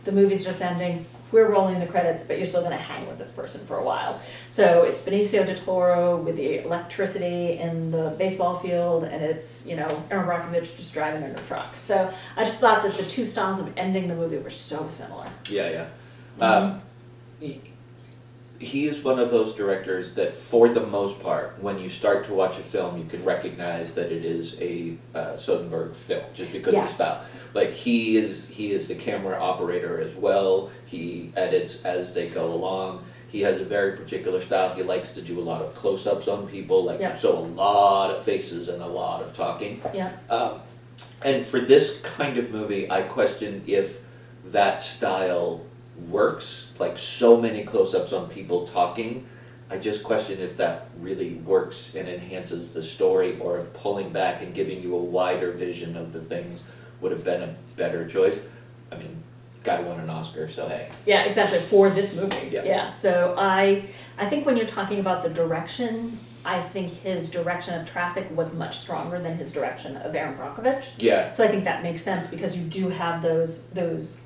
the movie's just ending. We're rolling the credits, but you're still going to hang with this person for a while. So it's Benicio del Toro with the electricity in the baseball field, and it's, Erin Brockovich just driving in her truck. So I just thought that the two styles of ending the movie were so similar. Yeah. He is one of those directors that, for the most part, when you start to watch a film, you can recognize that it is a Soderbergh film, just because of the style. Like, he is the camera operator as well. He edits as they go along. He has a very particular style. He likes to do a lot of close-ups on people, so a lot of faces and a lot of talking. Yeah. And for this kind of movie, I question if that style works, like so many close-ups on people talking. I just question if that really works and enhances the story, or if pulling back and giving you a wider vision of the things would have been a better choice. I mean, guy won an Oscar, so hey. Yeah, exactly, for this movie. Yeah. So I think when you're talking about the direction, I think his direction of Traffic was much stronger than his direction of Erin Brockovich. Yeah. So I think that makes sense, because you do have those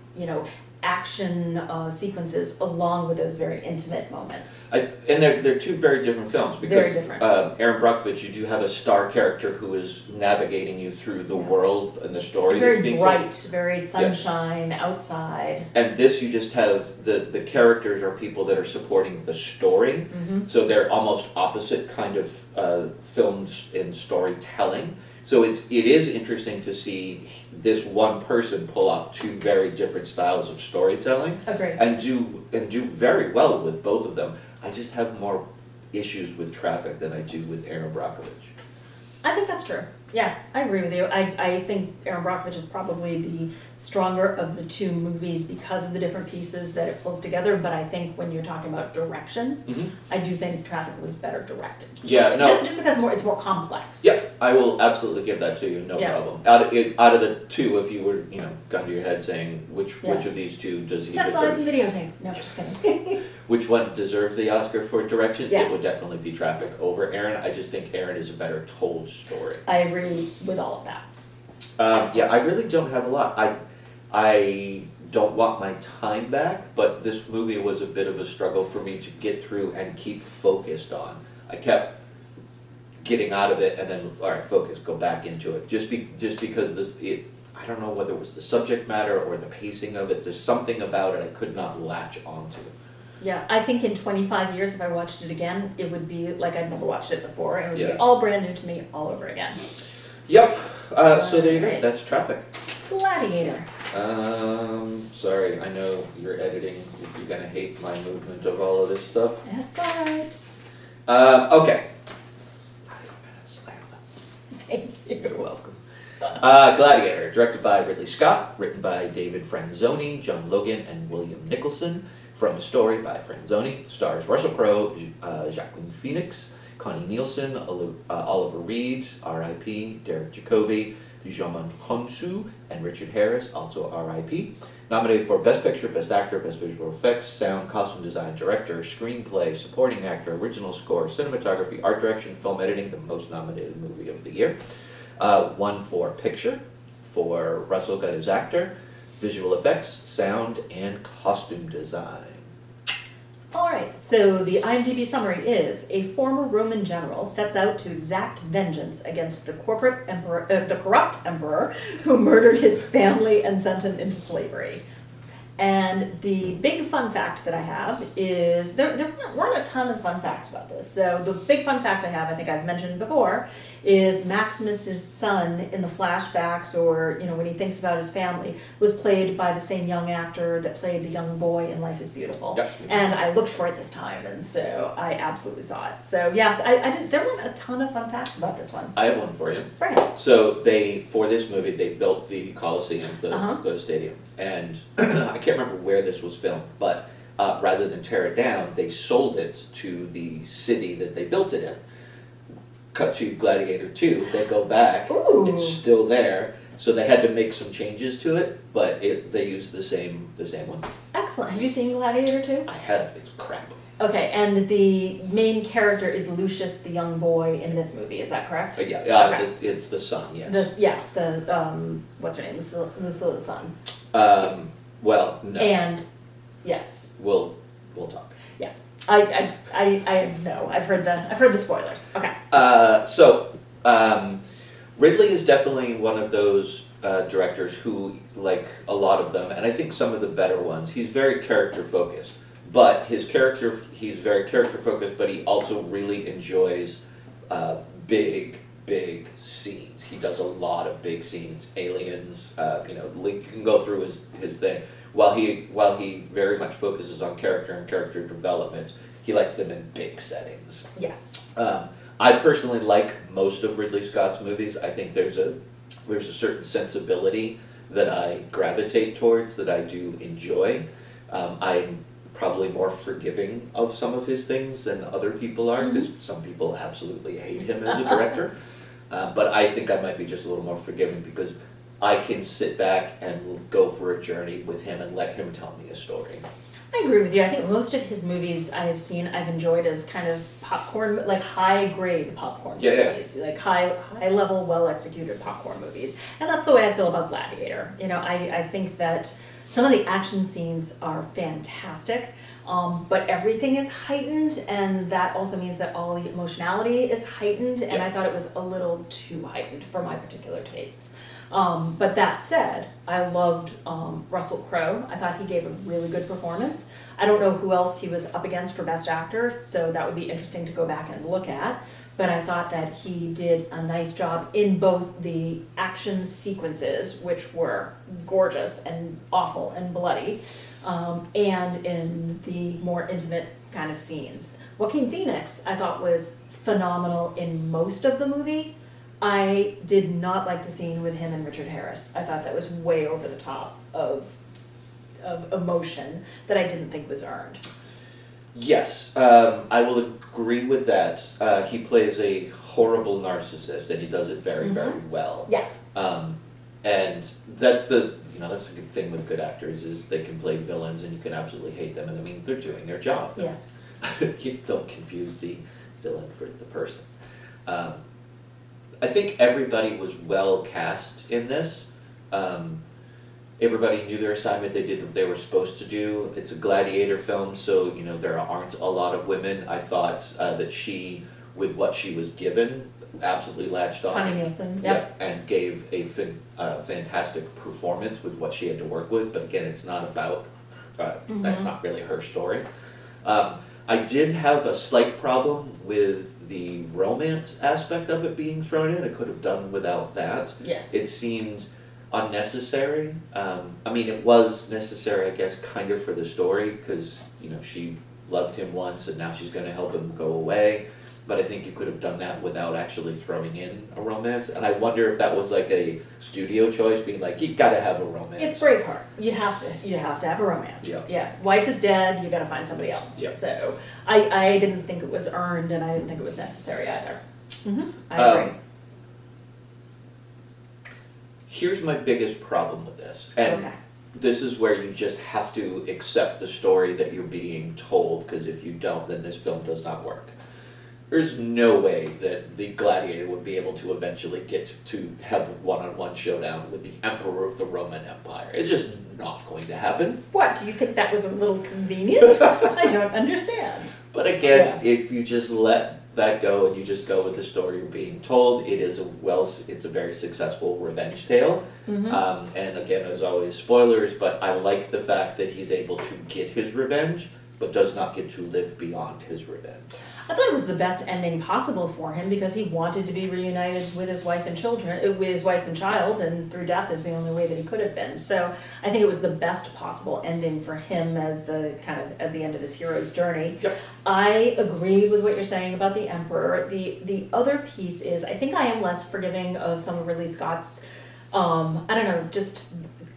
action sequences along with those very intimate moments. And they're two very different films, because Very different. Erin Brockovich, you do have a star character who is navigating you through the world and the story that's Very being bright, told. very sunshine outside. And this, you just have the characters are people that are supporting the story, so they're almost opposite kind of films in storytelling. So it is interesting to see this one person pull off two very different styles of storytelling. Agreed. And do very well with both of them. I just have more issues with Traffic than I do with Erin Brockovich. I think that's true. Yeah, I agree with you. I think Erin Brockovich is probably the stronger of the two movies because of the different pieces that it pulls together, but I think when you're talking about direction, I do think Traffic was better directed. Yeah, no. Just because it's more complex. Yeah, I will absolutely give that to you, no problem. Out of the two, if you were, gun to your head saying which of these two does he Sex, Lies, and Videotape. No, just kidding. which one deserves the Oscar for direction, Yeah. it would definitely be Traffic over Erin. I just think Erin is a better told story. I agree with all of that. Yeah, I really don't have a lot. I don't want my time back, but this movie was a bit of a struggle for me to get through and keep focused on. I kept getting out of it and then, all right, focus, go back into it. Just because I don't know whether it was the subject matter or the pacing of it. There's something about it I could not latch onto. Yeah, I think in 25 years, if I watched it again, it would be like I'd never watched it before. It would be all brand new to me all over again. Yep. So there you go. Right. That's Traffic. Gladiator. Sorry, I know you're editing. You're gonna hate my movement of all of this stuff. That's all right. Okay. Thank you. You're welcome. Gladiator, directed by Ridley Scott, written by David Franzoni, John Logan, and William Nicholson. From a story by Franzoni, stars Russell Crowe, Joaquin Phoenix, Connie Nielsen, Oliver Reed, R.I.P., Derek Jacobi, Djimon Hounsou, and Richard Harris, also R.I.P. Nominated for Best Picture, Best Actor, Best Visual Effects, Sound, Costume Design, Director, Screenplay, Supporting Actor, Original Score, Cinematography, Art Direction, Film Editing, the most nominated movie of the year. Won for Picture, for Russell got his Actor, Visual Effects, Sound, and Costume Design. All right, so the IMDb summary is: a former Roman general sets out to exact vengeance against the corrupt emperor who murdered his family and sent him into slavery. And the big fun fact that I have is, there weren't a ton of fun facts about this. So the big fun fact I have, I think I've mentioned before, is Maximus's son in the flashbacks, or when he thinks about his family, was played by the same young actor that played the young boy in Life is Beautiful. Yep. And I looked for it this time, and so I absolutely saw it. So yeah, there weren't a ton of fun facts about this one. I have one for you. Bring it. So for this movie, they built the Coliseum, the stadium, and I can't remember where this was filmed, but rather than tear it down, they sold it to the city that they built it in. Cut to Gladiator 2, they go back, Ooh. It's still there, so they had to make some changes to it, but they used the same one. Excellent. Have you seen Gladiator 2? I have, it's crap. Okay, and the main character is Lucius, the young boy in this movie. Is that correct? Yeah, Okay. it's the son, yes. What's her name? Lucilla's son. Well, no. And yes, We'll talk. yeah. I know. I've heard the spoilers. Okay. Ridley is definitely one of those directors who, like a lot of them, and I think some of the better ones, he's very character focused. But he's very character focused, but he also really enjoys big scenes. He does a lot of big scenes, aliens, you can go through his thing. While he very much focuses on character and character development, he likes them in big settings. Yes. I personally like most of Ridley Scott's movies. I think there's a certain sensibility that I gravitate towards, that I do enjoy. I'm probably more forgiving of some of his things than other people are, because some people absolutely hate him as a director. But I think I might be just a little more forgiving because I can sit back and go for a journey with him and let him tell me a story. I agree with you. I think most of his movies I've enjoyed as kind of popcorn, like high grade popcorn movies, like high level, well executed popcorn movies. And that's the way I feel about Gladiator. I think that some of the action scenes are fantastic, but everything is heightened, and that also means that all the emotionality is heightened, and I thought it was a little too heightened for my particular tastes. But that said, I loved Russell Crowe. I thought he gave a really good performance. I don't know who else he was up against for Best Actor, so that would be interesting to go back and look at. But I thought that he did a nice job in both the action sequences, which were gorgeous and awful and bloody, and in the more intimate kind of scenes. Joaquin Phoenix, I thought, was phenomenal in most of the movie. I did not like the scene with him and Richard Harris. I thought that was way over the top of emotion that I didn't think was earned. Yes, I will agree with that. He plays a horrible narcissist, and he does it very, very well. Yes. And that's the that's a good thing with good actors is they can play villains, and you can absolutely hate them, and it means they're doing their job. Yes. You don't confuse the villain for the person. I think everybody was well cast in this. Everybody knew their assignment. They did what they were supposed to do. It's a Gladiator film, so there aren't a lot of women. I thought that she, with what she was given, absolutely latched on. Connie Nielsen, yep. And gave a fantastic performance with what she had to work with. But again, it's not about. That's not really her story. I did have a slight problem with the romance aspect of it being thrown in. I could have done without that. Yeah. It seemed unnecessary. I mean, it was necessary, I guess, kind of for the story, because, she loved him once and now she's going to help him go away. But I think you could have done that without actually throwing in a romance. And I wonder if that was like a studio choice, being like, you got to have a romance. It's Braveheart. You have to have a romance. Yeah. Wife is dead, you got to find somebody else. Yeah. So I didn't think it was earned, and I didn't think it was necessary either. I agree. Here's my biggest problem with this. And Okay. this is where you just have to accept the story that you're being told, because if you don't, then this film does not work. There's no way that the Gladiator would be able to eventually get to have a one-on-one showdown with the Emperor of the Roman Empire. It's just not going to happen. What, do you think that was a little convenient? I don't understand. But again, if you just let that go and you just go with the story you're being told, it's a very successful revenge tale. And again, as always, spoilers, but I like the fact that he's able to get his revenge, but does not get to live beyond his revenge. I thought it was the best ending possible for him because he wanted to be reunited with his wife and child, and through death is the only way that he could have been. So I think it was the best possible ending for him as the end of his hero's journey. Yep. I agree with what you're saying about the Emperor. The other piece is I think I am less forgiving of some of Ridley Scott's just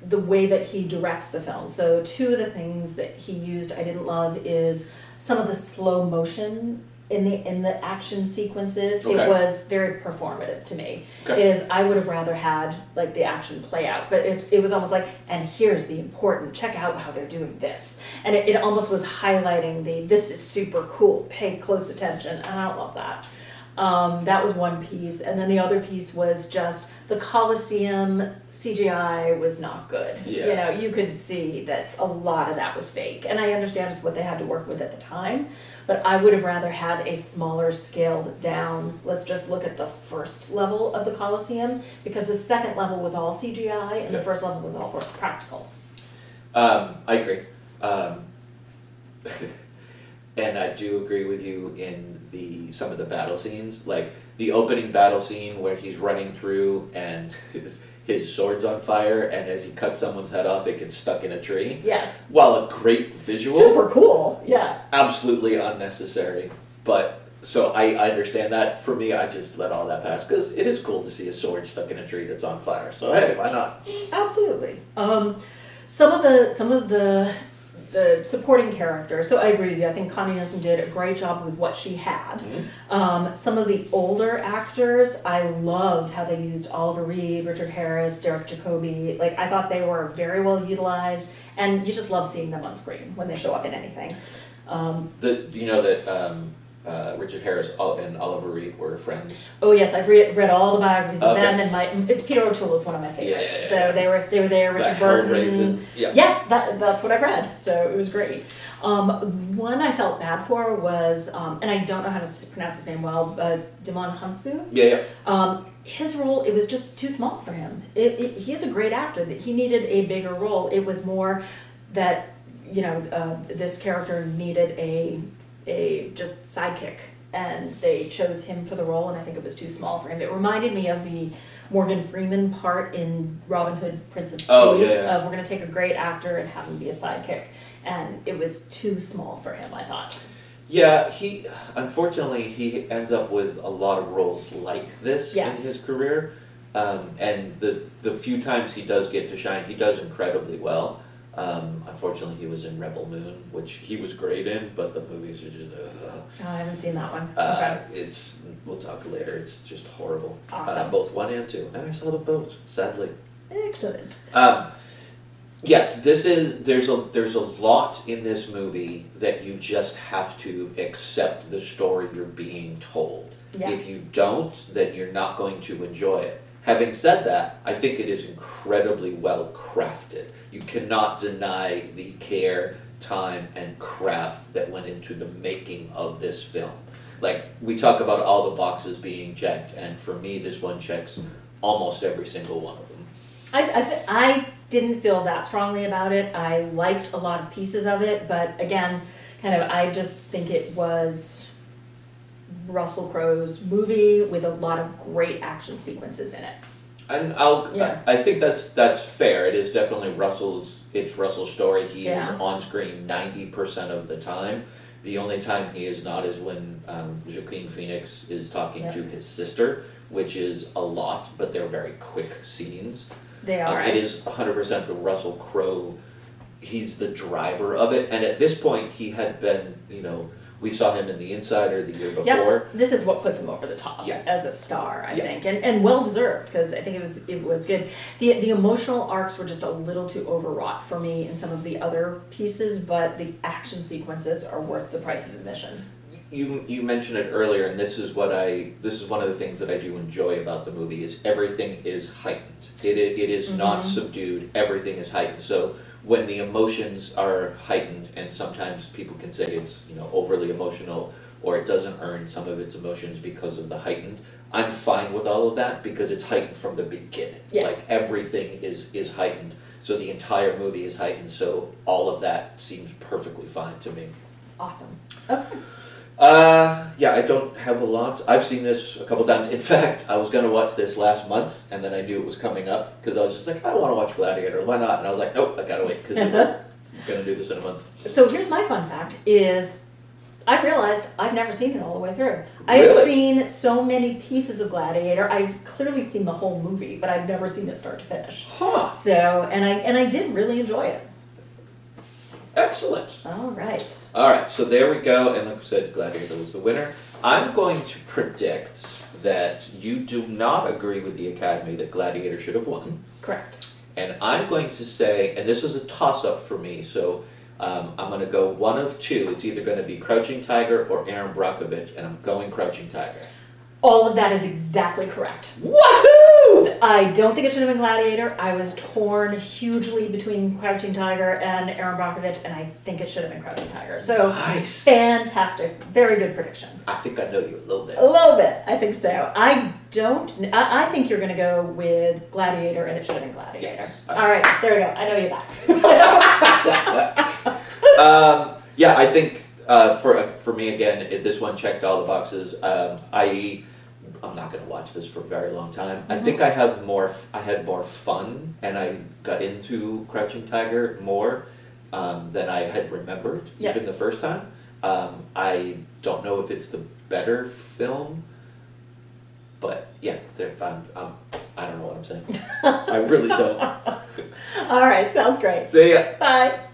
the way that he directs the film. So two of the things that he used I didn't love is some of the slow motion in the action sequences. Okay. It was very performative to me. Okay. I would have rather had like the action play out, but it was almost like, and here's the important, check out how they're doing this. And it almost was highlighting this is super cool, pay close attention, and I love that. That was one piece, and then the other piece was just the Colosseum CGI was not good. Yeah. You could see that a lot of that was fake, and I understand it's what they had to work with at the time, but I would have rather had a smaller, scaled down, let's just look at the first level of the Colosseum, because the second level was all CGI, and the first level was all practical. I agree. And I do agree with you in some of the battle scenes, like the opening battle scene where he's running through and his sword's on fire, and as he cuts someone's head off, it gets stuck in a tree. Yes. While a great visual, Super cool, yeah. absolutely unnecessary. But so I understand that. For me, I just let all that pass because it is cool to see a sword stuck in a tree that's on fire. So hey, why not? Absolutely. Some of the supporting characters, so I agree with you. I think Connie Nielsen did a great job with what she had. Some of the older actors, I loved how they used Oliver Reed, Richard Harris, Derek Jacobi. Like, I thought they were very well utilized, and you just love seeing them on screen when they show up in anything. Richard Harris and Oliver Reed were friends. Oh yes, I've read all the biographies of Okay. them, and Peter O'Toole is one of my favorites. Yeah. So they were there. Richard The Burton. Hellraisers. Yeah. Yes, that's what I've read. So it was great. One I felt bad for was, and I don't know how to pronounce his name well, Damon Hansu. Yeah. His role, it was just too small for him. He is a great actor. That he needed a bigger role. It was more that this character needed a just sidekick, and they chose him for the role, and I think it was too small for him. It reminded me of the Morgan Freeman part in Robin Hood, Prince of Thieves. Oh, yeah. We're going to take a great actor and have him be a sidekick, and it was too small for him, I thought. Yeah, unfortunately he ends up with a lot of roles like this Yes. in his career, and the few times he does get to shine, he does incredibly well. Unfortunately, he was in Rebel Moon, which he was great in, but the movies are just. Oh, I haven't seen that one. Okay. We'll talk later. It's just horrible. Awesome. Both 1 and 2, and I saw them both. Sadly. Excellent. Yes, there's a lot in this movie that you just have to accept the story you're being told. Yes. If you don't, then you're not going to enjoy it. Having said that, I think it is incredibly well crafted. You cannot deny the care, time, and craft that went into the making of this film. Like, we talk about all the boxes being checked, and for me, this one checks almost every single one of them. I didn't feel that strongly about it. I liked a lot of pieces of it, but again, I just think it was Russell Crowe's movie with a lot of great action sequences in it. And Yeah. I think that's fair. It is definitely Russell's story. He is Yeah. on screen 90% of the time. The only time he is not is when Joaquin Phoenix is talking to his sister, which is a lot, but they're very quick scenes. They are. It is 100% the Russell Crowe. He's the driver of it, and at this point, he had been. We saw him in The Insider the year before. Yep. This is what puts him over the top as a star, I think, and well deserved, because I think it was good. The emotional arcs were just a little too overwrought for me in some of the other pieces, but the action sequences are worth the price of admission. You mentioned it earlier, and this is one of the things that I do enjoy about the movie is everything is heightened. It is not subdued. Everything is heightened. So when the emotions are heightened, and sometimes people can say it's overly emotional or it doesn't earn some of its emotions because of the heightened, I'm fine with all of that because it's heightened from the beginning. Yeah. Like everything is heightened, so the entire movie is heightened. So all of that seems perfectly fine to me. Awesome. Okay. I don't have a lot. I've seen this a couple times. In fact, I was going to watch this last month, and then I knew it was coming up, because I was just like, I want to watch Gladiator, why not? And I was like, nope, I gotta wait, because we're going to do this in a month. So here's my fun fact is I realized I've never seen it all the way through. I have Really? seen so many pieces of Gladiator. I've clearly seen the whole movie, but I've never seen it start to finish. Huh. So, and I did really enjoy it. Excellent. All right. All right, so there we go, and like we said, Gladiator was the winner. I'm going to predict that you do not agree with the Academy that Gladiator should have won. Correct. And I'm going to say, and this is a toss-up for me, so I'm going to go one of two. It's either going to be Crouching Tiger or Erin Brockovich, and I'm going Crouching Tiger. All of that is exactly correct. Woohoo! I don't think it should have been Gladiator. I was torn hugely between Crouching Tiger and Erin Brockovich, and I think it should have been Crouching Tiger. So, Nice. fantastic. Very good prediction. I think I know you a little bit. A little bit, I think so. I think you're going to go with Gladiator, and it should have been Gladiator. Yes. All right, there we go. I know you back. I think for me again, this one checked all the boxes. I.e., I'm not going to watch this for a very long time. I think I had more fun, and I got into Crouching Tiger more than I had remembered even the first time. I don't know if it's the better film, but I don't know what I'm saying. I really don't. All right, sounds great. See ya. Bye.